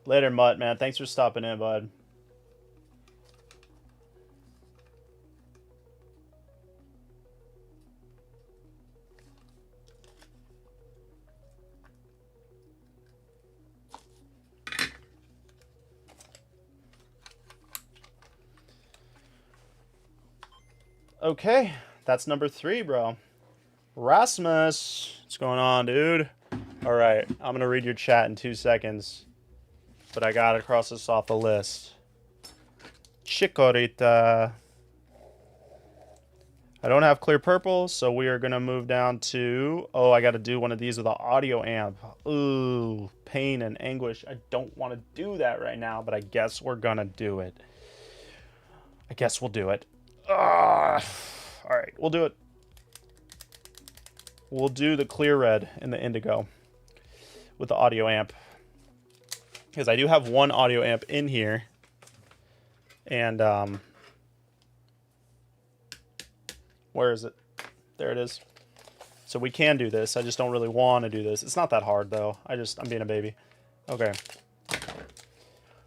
Later, Mutt, man. Thanks for stopping in, bud. Okay, that's number 3, bro. Rasmus, what's going on, dude? All right, I'm gonna read your chat in 2 seconds, but I gotta cross this off the list. Chikorita. I don't have clear purple, so we are gonna move down to. Oh, I gotta do one of these with an audio amp. Ooh, pain and anguish. I don't want to do that right now, but I guess we're gonna do it. I guess we'll do it. All right, we'll do it. We'll do the clear red and the indigo with the audio amp, because I do have one audio amp in here, and where is it? There it is. So we can do this. I just don't really want to do this. It's not that hard though. I'm being a baby. Okay.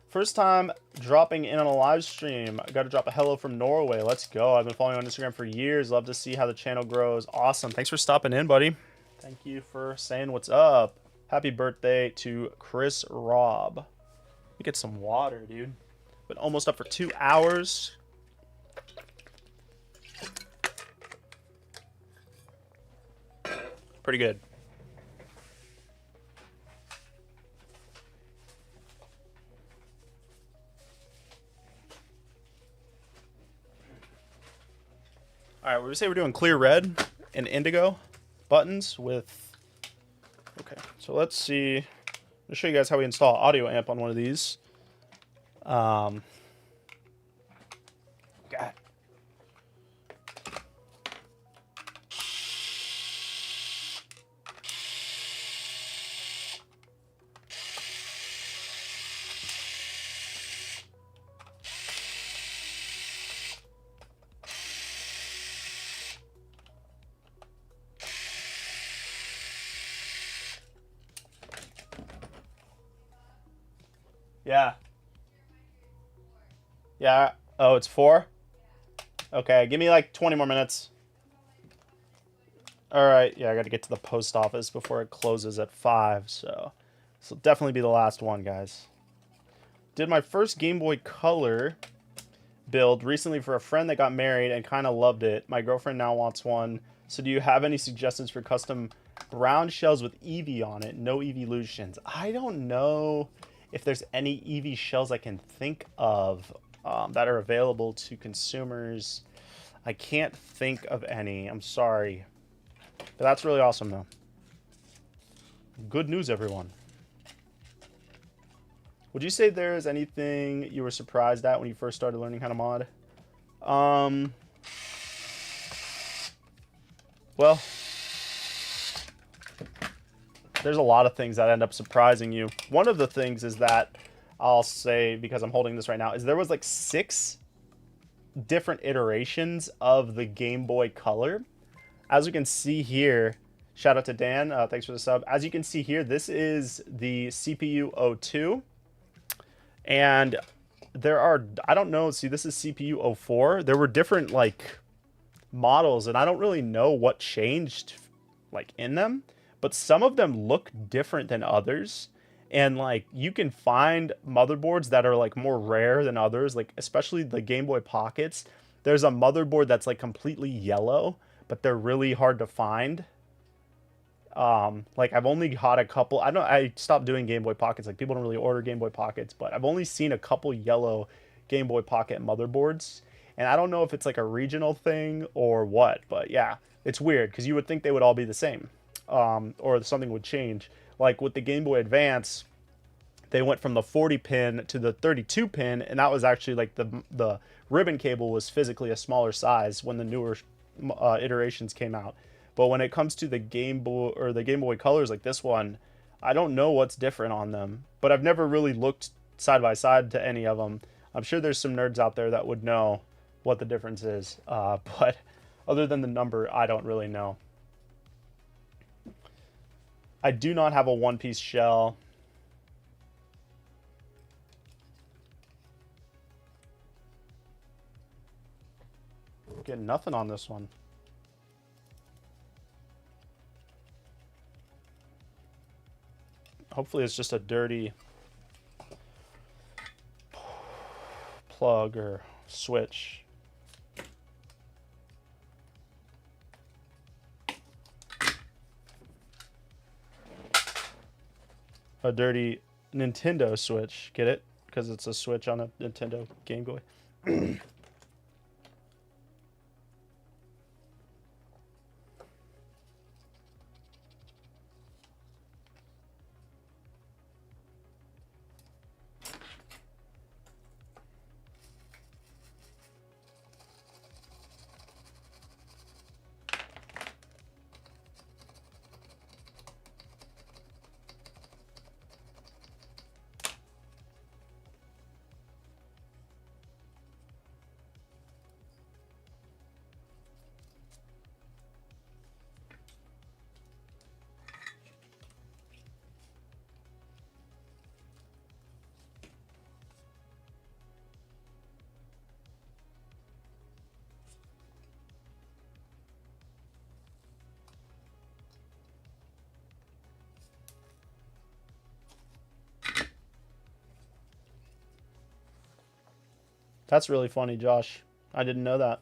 First time dropping in on a live stream. I got to drop a hello from Norway. Let's go. I've been following on Instagram for years. Love to see how the channel grows. Awesome. Thanks for stopping in, buddy. Thank you for saying what's up. Happy birthday to Chris Robb. Let me get some water, dude. Been almost up for 2 hours. Pretty good. All right, we say we're doing clear red and indigo buttons with. Okay, so let's see. I'll show you guys how we install audio amp on one of these. God. Yeah. Yeah. Oh, it's 4? Okay, give me like 20 more minutes. All right. Yeah, I got to get to the post office before it closes at 5, so this will definitely be the last one, guys. Did my first Game Boy Color build recently for a friend that got married and kind of loved it. My girlfriend now wants one. So do you have any suggestions for custom brown shells with Eevee on it? No evolutions. I don't know if there's any EV shells I can think of that are available to consumers. I can't think of any. I'm sorry. But that's really awesome, though. Good news, everyone. Would you say there is anything you were surprised at when you first started learning how to mod? Well, there's a lot of things that end up surprising you. One of the things is that I'll say, because I'm holding this right now, is there was like 6 different iterations of the Game Boy Color. As you can see here, shout out to Dan, thanks for the sub. As you can see here, this is the CPU 02. And there are, I don't know, see, this is CPU 04. There were different, like, models, and I don't really know what changed, like, in them. But some of them look different than others. And, like, you can find motherboards that are, like, more rare than others. Like, especially the Game Boy Pockets. There's a motherboard that's, like, completely yellow, but they're really hard to find. Like, I've only got a couple. I stopped doing Game Boy Pockets. Like, people don't really order Game Boy Pockets, but I've only seen a couple yellow Game Boy Pocket motherboards. And I don't know if it's, like, a regional thing or what, but yeah, it's weird because you would think they would all be the same. Or something would change. Like with the Game Boy Advance, they went from the 40 pin to the 32 pin, and that was actually like the ribbon cable was physically a smaller size when the newer iterations came out. But when it comes to the Game Boy or the Game Boy Colors like this one, I don't know what's different on them. But I've never really looked side by side to any of them. I'm sure there's some nerds out there that would know what the difference is. But other than the number, I don't really know. I do not have a one-piece shell. Getting nothing on this one. Hopefully it's just a dirty plug or switch. A dirty Nintendo Switch. Get it? Because it's a Switch on a Nintendo Game Boy. That's really funny, Josh. I didn't know that.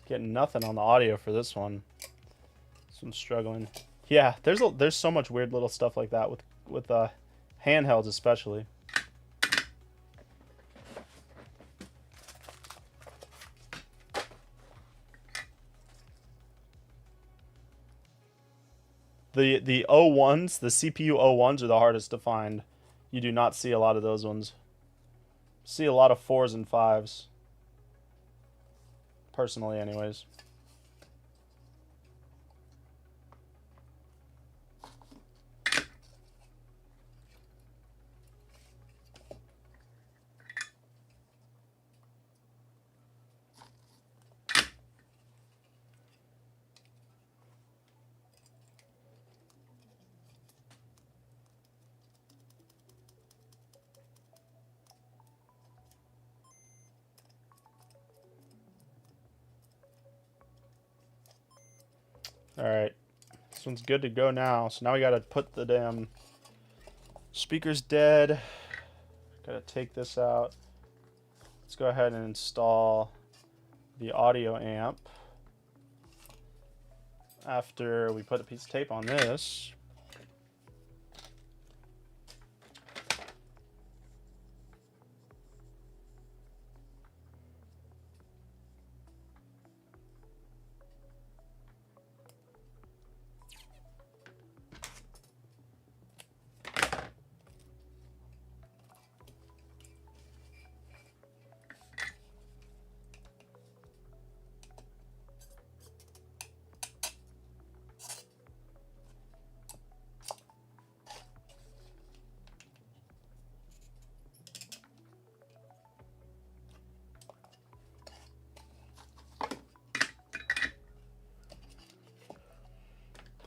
Getting nothing on the audio for this one. So I'm struggling. Yeah, there's so much weird little stuff like that with handhelds especially. The O1s, the CPU O1s are the hardest to find. You do not see a lot of those ones. See a lot of 4s and 5s. Personally, anyways. All right, let's This one's good to go now. So now we gotta put the damn speakers dead. Gotta take this out. Let's go ahead and install the audio amp. After we put a piece of tape on this.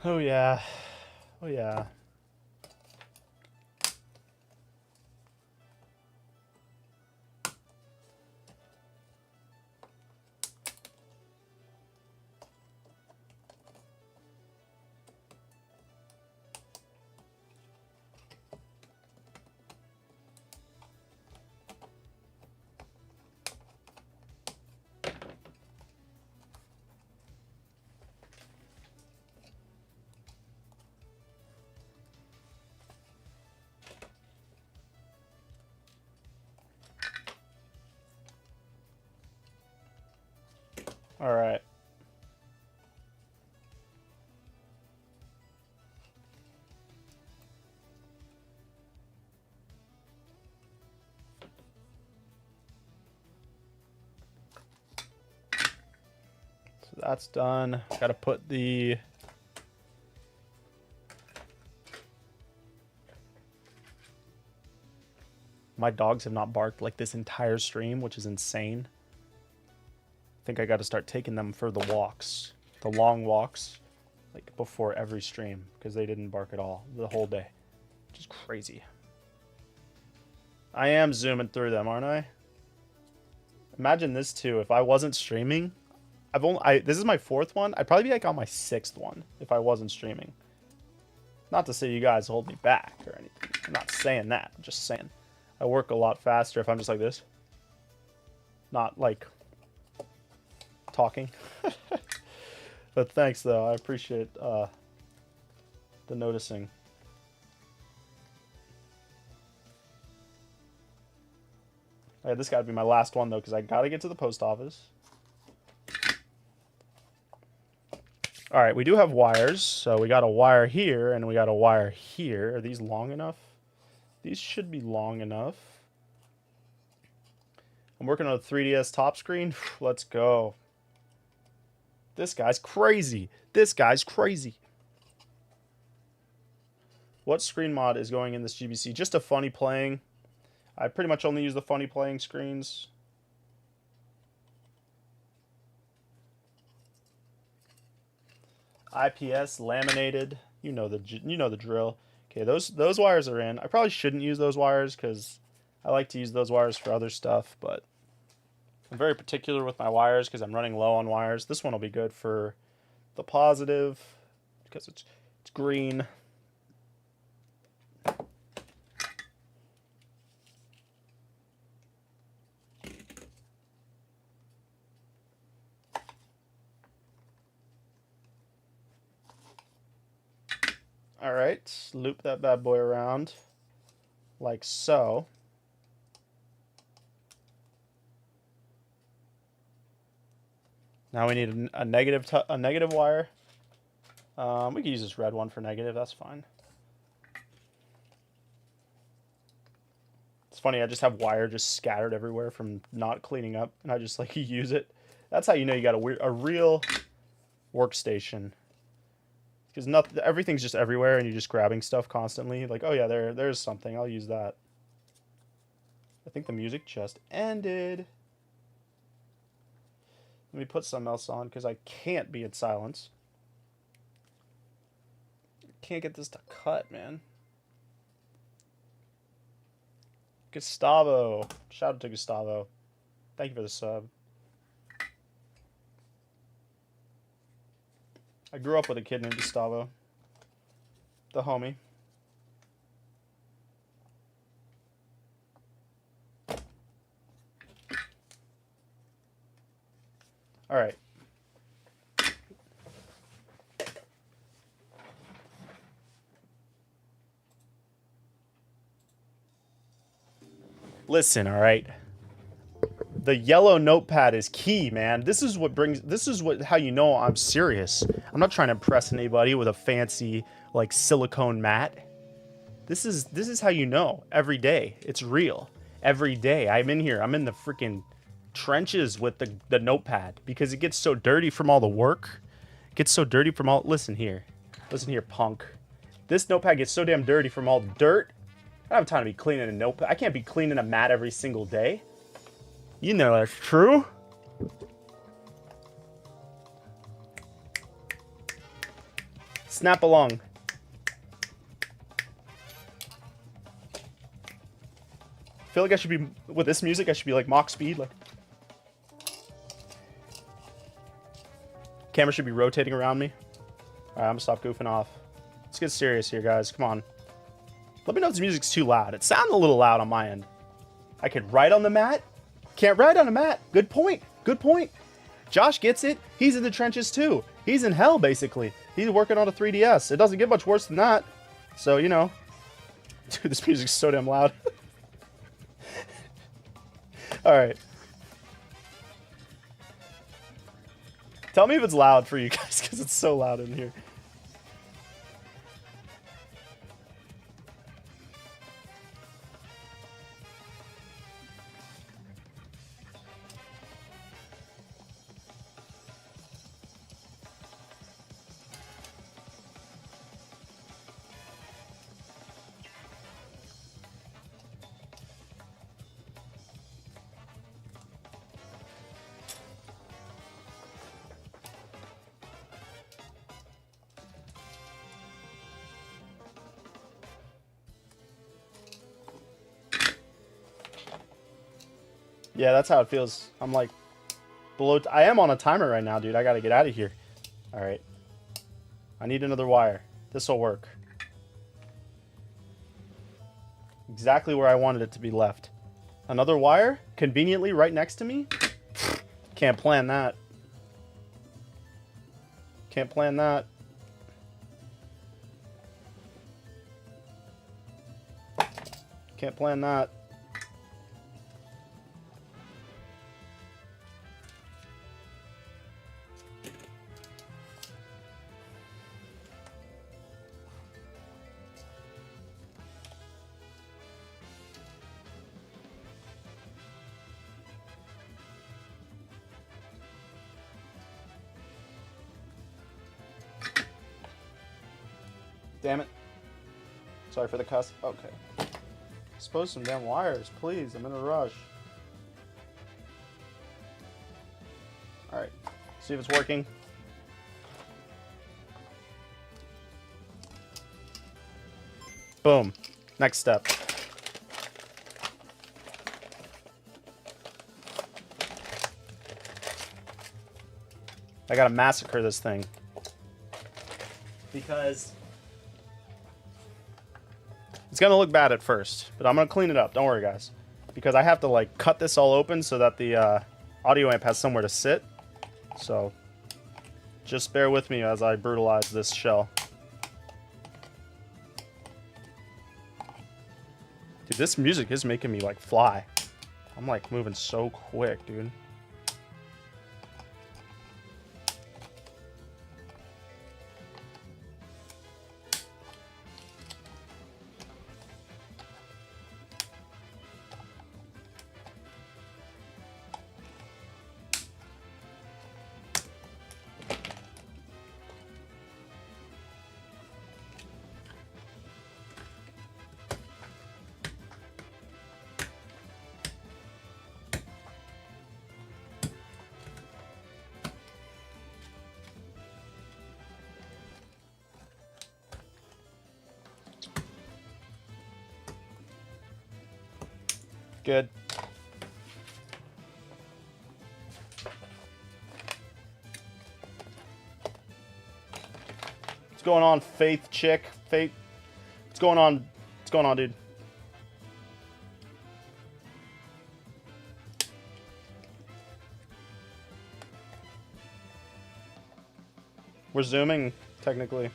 Oh yeah. Oh yeah. All right. So that's done. Got to put the My dogs have not barked like this entire stream, which is insane. I think I got to start taking them for the walks, the long walks, like before every stream, because they didn't bark at all the whole day, which is crazy. I am zooming through them, aren't I? Imagine this too. If I wasn't streaming, this is my 4th one. I'd probably be like on my 6th one if I wasn't streaming. Not to say you guys hold me back or anything. I'm not saying that. I'm just saying I work a lot faster if I'm just like this. Not like talking. But thanks though. I appreciate the noticing. All right, this got to be my last one though, because I got to get to the post office. All right, we do have wires. So we got a wire here and we got a wire here. Are these long enough? These should be long enough. I'm working on a 3DS top screen. Let's go. This guy's crazy. This guy's crazy. What screen mod is going in this GBC? Just a funny playing. I pretty much only use the funny playing screens. IPS laminated. You know the drill. Okay, those wires are in. I probably shouldn't use those wires because I like to use those wires for other stuff, but I'm very particular with my wires because I'm running low on wires. This one will be good for the positive because it's green. All right, loop that bad boy around like so. Now we need a negative wire. We can use this red one for negative. That's fine. It's funny. I just have wire just scattered everywhere from not cleaning up, and I just like use it. That's how you know you got a real workstation. Because everything's just everywhere, and you're just grabbing stuff constantly. Like, oh yeah, there's something. I'll use that. I think the music just ended. Let me put something else on because I can't be in silence. Can't get this to cut, man. Gustavo. Shout out to Gustavo. Thank you for the sub. I grew up with a kid named Gustavo. the homie. All right. Listen, all right. The yellow notepad is key, man. This is how you know I'm serious. I'm not trying to impress anybody with a fancy like silicone mat. This is how you know every day. It's real. Every day. I'm in here. I'm in the freaking trenches with the notepad because it gets so dirty from all the work. It gets so dirty from all listen here, punk. This notepad gets so damn dirty from all the dirt. I don't have time to be cleaning a notepad. I can't be cleaning a mat every single day. You know that's true. Snap along. I feel like I should be, with this music, I should be like Mach speed. Like, camera should be rotating around me. All right, I'm gonna stop goofing off. Let's get serious here, guys. Come on. Let me know if this music's too loud. It sounds a little loud on my end. I could write on the mat. Can't write on a mat. Good point. Good point. Josh gets it. He's in the trenches too. He's in hell, basically. He's working on a 3DS. It doesn't get much worse than that. So, you know. Dude, this music's so damn loud. Alright. Tell me if it's loud for you guys, because it's so loud in here. Yeah, that's how it feels. I'm like below. I am on a timer right now, dude. I gotta get out of here. All right. I need another wire. This will work. Exactly where I wanted it to be left. Another wire, conveniently right next to me. Can't plan that. Can't plan that. Can't plan that. Damn it. Sorry for the cuss. Okay. Expose some damn wires, please. I'm in a rush. Alright. See if it's working. Boom. Next step. I gotta massacre this thing. Because it's gonna look bad at first, but I'm gonna clean it up. Don't worry, guys. Because I have to like cut this all open so that the audio amp has somewhere to sit. So just bear with me as I brutalize this shell. Dude, this music is making me like fly. I'm like moving so quick, dude. Good. What's going on, Faith chick? Faith What's going on? What's going on, dude? We're zooming, technically.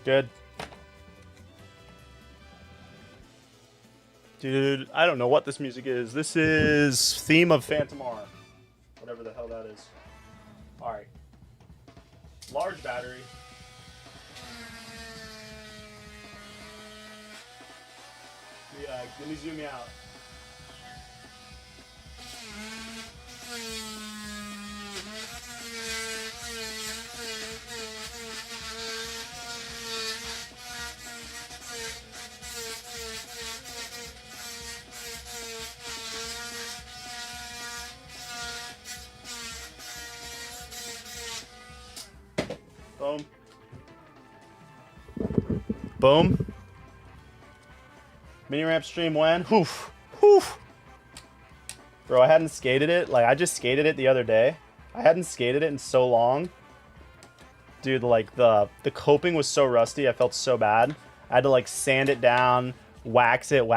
Good. Dude, I don't know what this music is. This is Theme of Phantom R. Whatever the hell that is. Alright. Large battery. Yeah, let me zoom you out. Boom. Boom. Mini ramp stream when? Hoof. Hoof. Bro, I hadn't skated it. Like, I just skated it the other day. I hadn't skated it in so long. Dude, like, the coping was so rusty. I felt so bad. I had to, like, sand it down, wax it,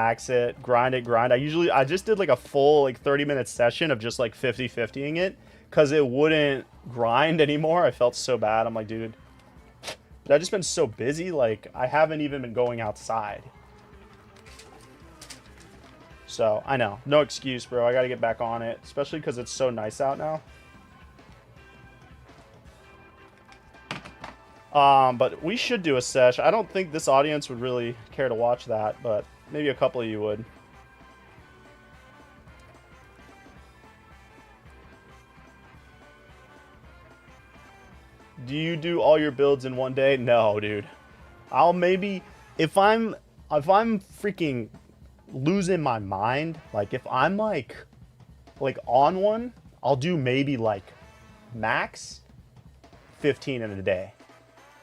grind it, grind. I just did, like, a full, like, 30-minute session of just, like, 50-50ing it. Because it wouldn't grind anymore. I felt so bad. I'm like, dude, I've just been so busy. Like, I haven't even been going outside. So, I know. No excuse, bro. I got to get back on it. Especially because it's so nice out now. But we should do a sesh. I don't think this audience would really care to watch that. But maybe a couple of you would. Do you do all your builds in one day? No, dude. I'll maybe, if I'm freaking losing my mind, like if I'm like on one, I'll do maybe like max 15 in a day.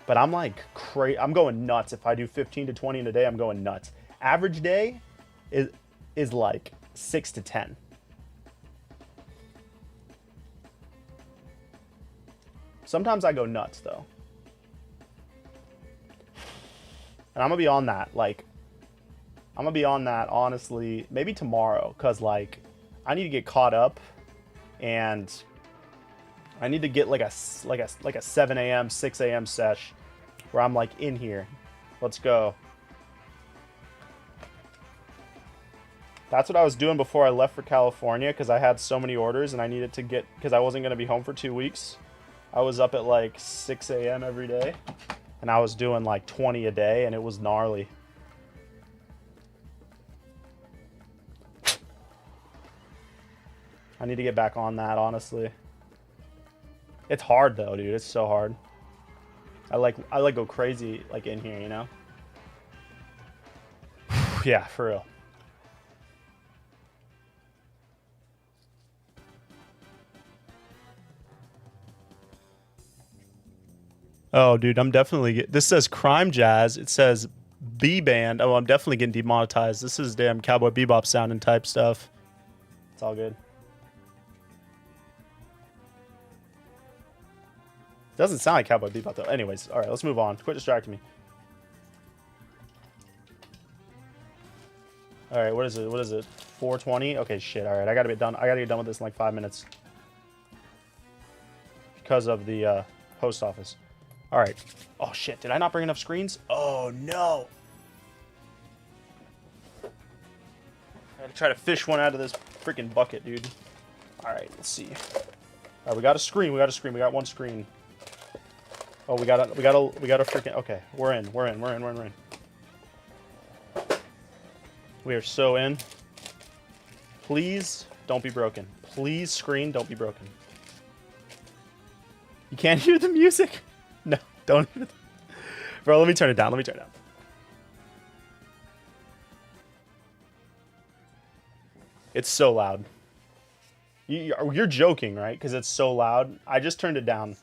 But I'm like I'm going nuts. If I do 15 to 20 in a day, I'm going nuts. Average day is like 6 to 10. Sometimes I go nuts, though. And I'm going to be on that. Like, I'm going to be on that, honestly, maybe tomorrow. Because, like, I need to get caught up. And I need to get, like a 7 a.m., 6 a.m. sesh. Where I'm, like, in here. Let's go. That's what I was doing before I left for California. Because I had so many orders. And I needed to get... Because I wasn't going to be home for 2 weeks. I was up at like 6 a.m. every day, and I was doing like 20 a day, and it was gnarly. I need to get back on that, honestly. It's hard though, dude. It's so hard. I like go crazy like in here, you know? Yeah, for real. Oh, dude, I'm definitely... This says Crime Jazz. It says B-Band. Oh, I'm definitely getting demonetized. This is damn Cowboy Bebop sounding type stuff. It's all good. Doesn't sound like Cowboy Bebop, though. Anyways, all right, let's move on. Quit distracting me. All right, what is it? What is it? 4:20? Okay, shit. All right, I gotta get done. I gotta get done with this in like 5 minutes. Because of the post office. All right. Oh, shit. Did I not bring enough screens? Oh, no. I gotta try to fish one out of this freaking bucket, dude. All right, let's see. All right, we got a screen. We got a screen. We got one screen. Oh, we got a freaking... Okay, we're in. We are so in. Please don't be broken. Please, screen, don't be broken. You can't hear the music? No, don't. Bro, let me turn it down. It's so loud. You're joking, right? Because it's so loud. I just turned it down.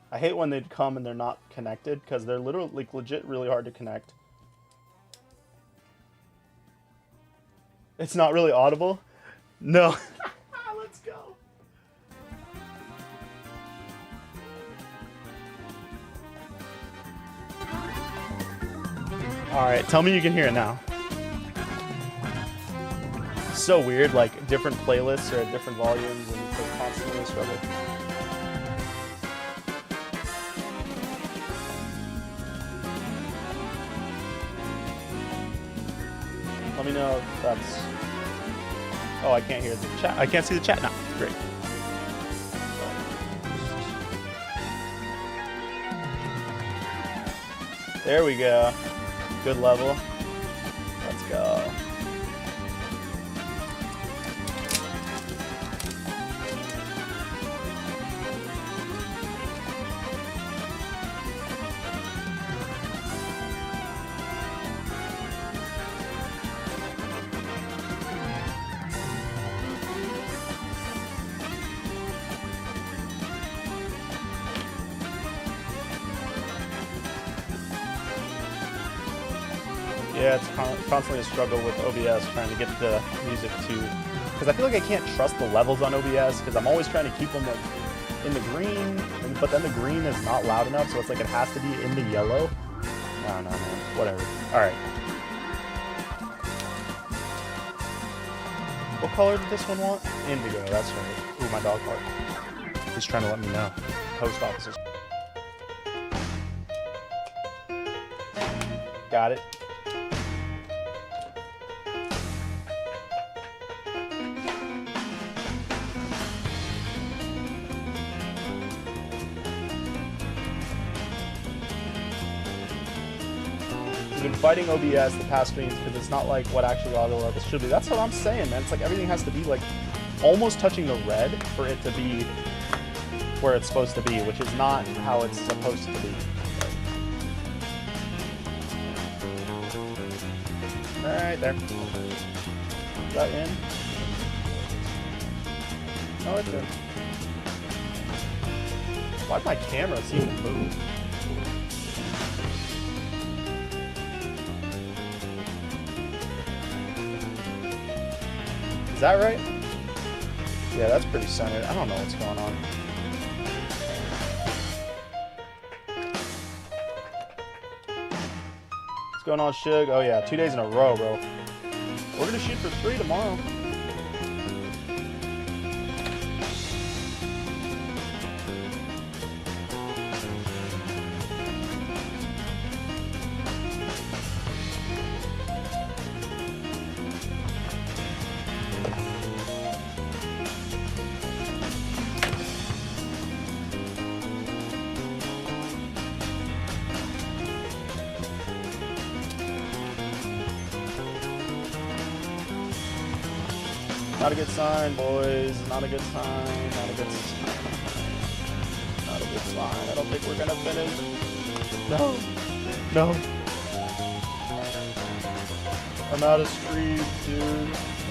I hate when they'd come and they're not connected because they're literally, like, legit really hard to connect. It's not really audible? No. Let's go. Alright, tell me you can hear it now. So weird, like different playlists are at different volumes and they're constantly a struggle. Let me know if that's... Oh, I can't hear the chat. I can't see the chat now. Great. There we go. Good level. Let's go. Yeah, it's constantly a struggle with OBS trying to get the music to, because I feel like I can't trust the levels on OBS because I'm always trying to keep them like in the green, but then the green is not loud enough, so it's like it has to be in the yellow. I don't know, man. Whatever. All right. What color did this one want? Indigo. That's right. Ooh, my dog barked. He's trying to let me know. Post offices. Got it. Been fighting OBS the past streams because it's not like what actually audio levels should be. That's what I'm saying, man. It's like everything has to be like almost touching the red for it to be where it's supposed to be, which is not how it's supposed to be. Alright, there. Is that in? No, it's in. Why'd my camera seem to move? Is that right? Yeah, that's pretty centered. I don't know what's going on. What's going on, Shug? Oh yeah, 2 days in a row, bro. We're gonna shoot for 3 tomorrow. Not a good sign, boys. Not a good sign. Not a good sign. Not a good sign. I don't think we're gonna finish. No. No. I'm out of streams, dude.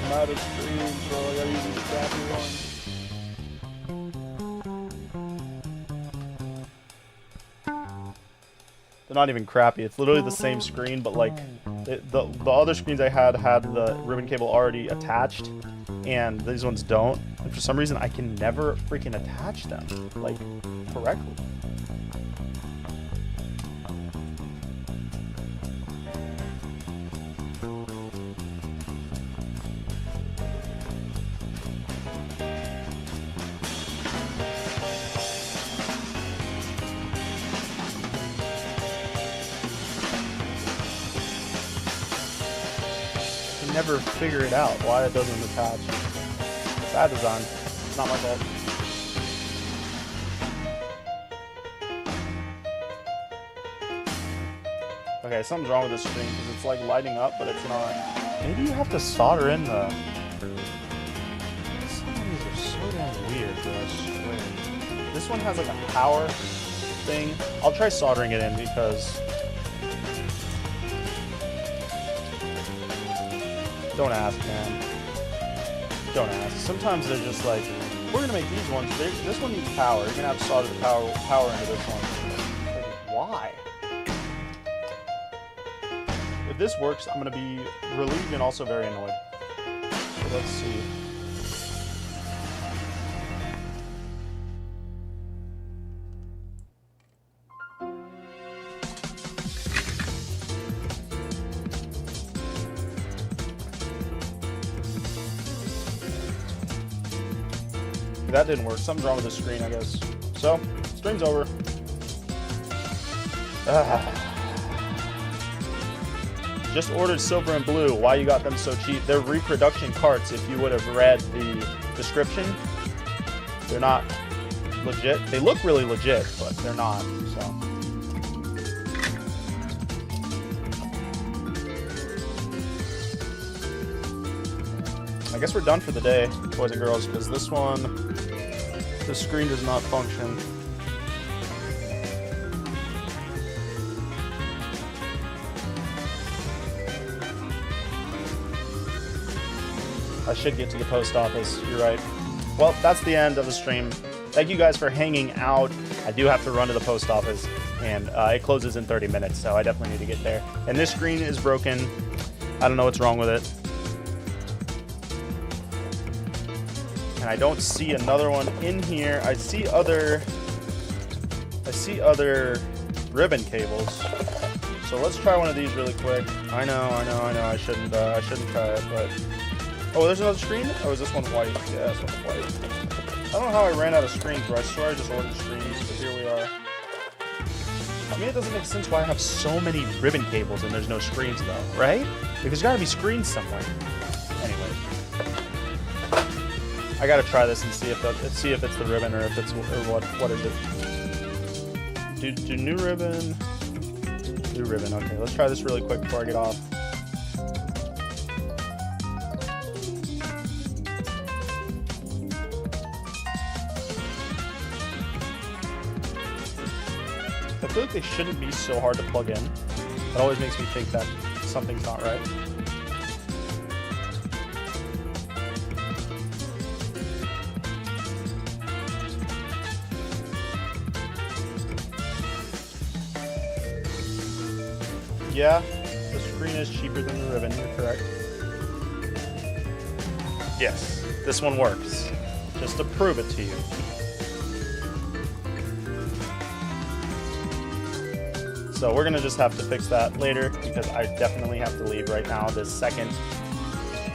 I'm out of streams, bro. I gotta use these crappy ones. They're not even crappy. It's literally the same screen, but like the other screens I had the ribbon cable already attached, and these ones don't. And for some reason, I can never freaking attach them like correctly. Never figure it out why it doesn't attach. Bad design. Not my fault. Okay, something's wrong with this screen because it's like lighting up, but it's not. Maybe you have to solder in the... Some of these are so damn weird, bro, I swear. This one has like a power thing. I'll try soldering it in because... Don't ask, man. Don't ask. Sometimes they're just like, we're gonna make these ones. This one needs power. You're gonna have to solder the power into this one. Like, why? If this works, I'm gonna be relieved and also very annoyed. So let's see. That didn't work. Something's wrong with the screen, I guess. So, stream's over. Just ordered silver and blue. Why you got them so cheap? They're reproduction carts. If you would have read the description, they're not legit. They look really legit, but they're not. So. I guess we're done for the day, boys and girls, because this one, the screen does not function. I should get to the post office, you're right. Well, that's the end of the stream. Thank you guys for hanging out. I do have to run to the post office, and it closes in 30 minutes, so I definitely need to get there. And this screen is broken. I don't know what's wrong with it. And I don't see another one in here. I see other ribbon cables. So let's try one of these really quick. I know. I shouldn't try it, but oh, there's another screen. Oh, is this one white? Yeah, this one's white. I don't know how I ran out of screens, but I swear I just ordered screens. But here we are. I mean, it doesn't make sense why I have so many ribbon cables and there's no screens though, right? Because there's got to be screens somewhere. Anyway. I gotta try this and see if it's the ribbon or if it's what is it? Do new ribbon. New ribbon. Okay, let's try this really quick before I get off. I feel like they shouldn't be so hard to plug in. That always makes me think that something's not right. Yeah, the screen is cheaper than the ribbon, you're correct. Yes, this one works. Just to prove it to you. So we're gonna just have to fix that later because I definitely have to leave right now this second.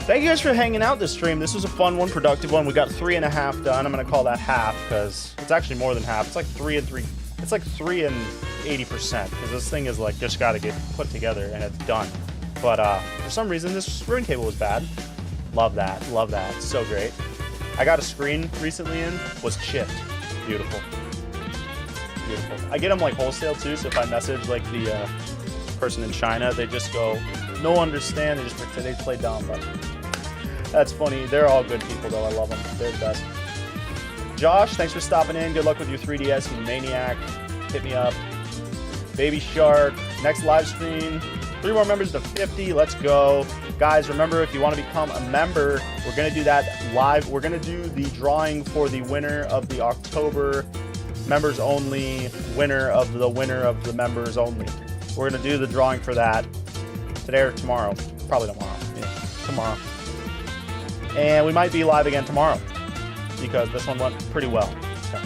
Thank you guys for hanging out this stream. This was a fun one, productive one. We got 3.5 done. I'm gonna call that half because it's actually more than half. It's like 3 and 3. It's like 3 and 80% because this thing is like just got to get put together and it's done. But for some reason this ribbon cable was bad. Love that, so great. I got a screen recently in, was chipped. Beautiful. I get them like wholesale too, so if I message like the person in China, they just go, no understand, they just pretend they play dumb. But that's funny. They're all good people though. I love them. They're the best. Josh, thanks for stopping in. Good luck with your 3DS, you maniac. Hit me up. Baby Shark, next live stream. 3 more members to 50. Let's go. Guys, remember, if you want to become a member, we're going to do that live. We're going to do the drawing for the winner of the October members only, winner of the members only. We're going to do the drawing for that today or tomorrow. Probably tomorrow. Yeah, tomorrow. And we might be live again tomorrow because this one went pretty well. So,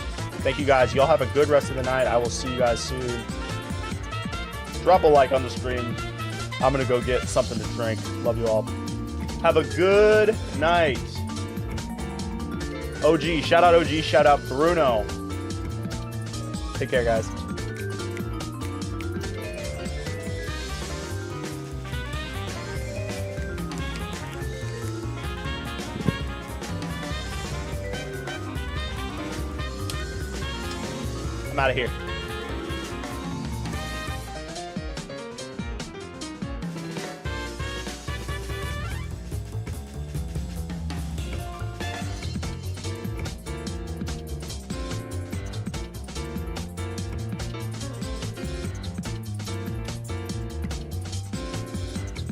thank you guys. Y'all have a good rest of the night. I will see you guys soon. Drop a like on the stream. I'm going to go get something to drink. Love you all. Have a good night. OG. Shout out OG. Shout out Bruno. Take care, guys. I'm out of here.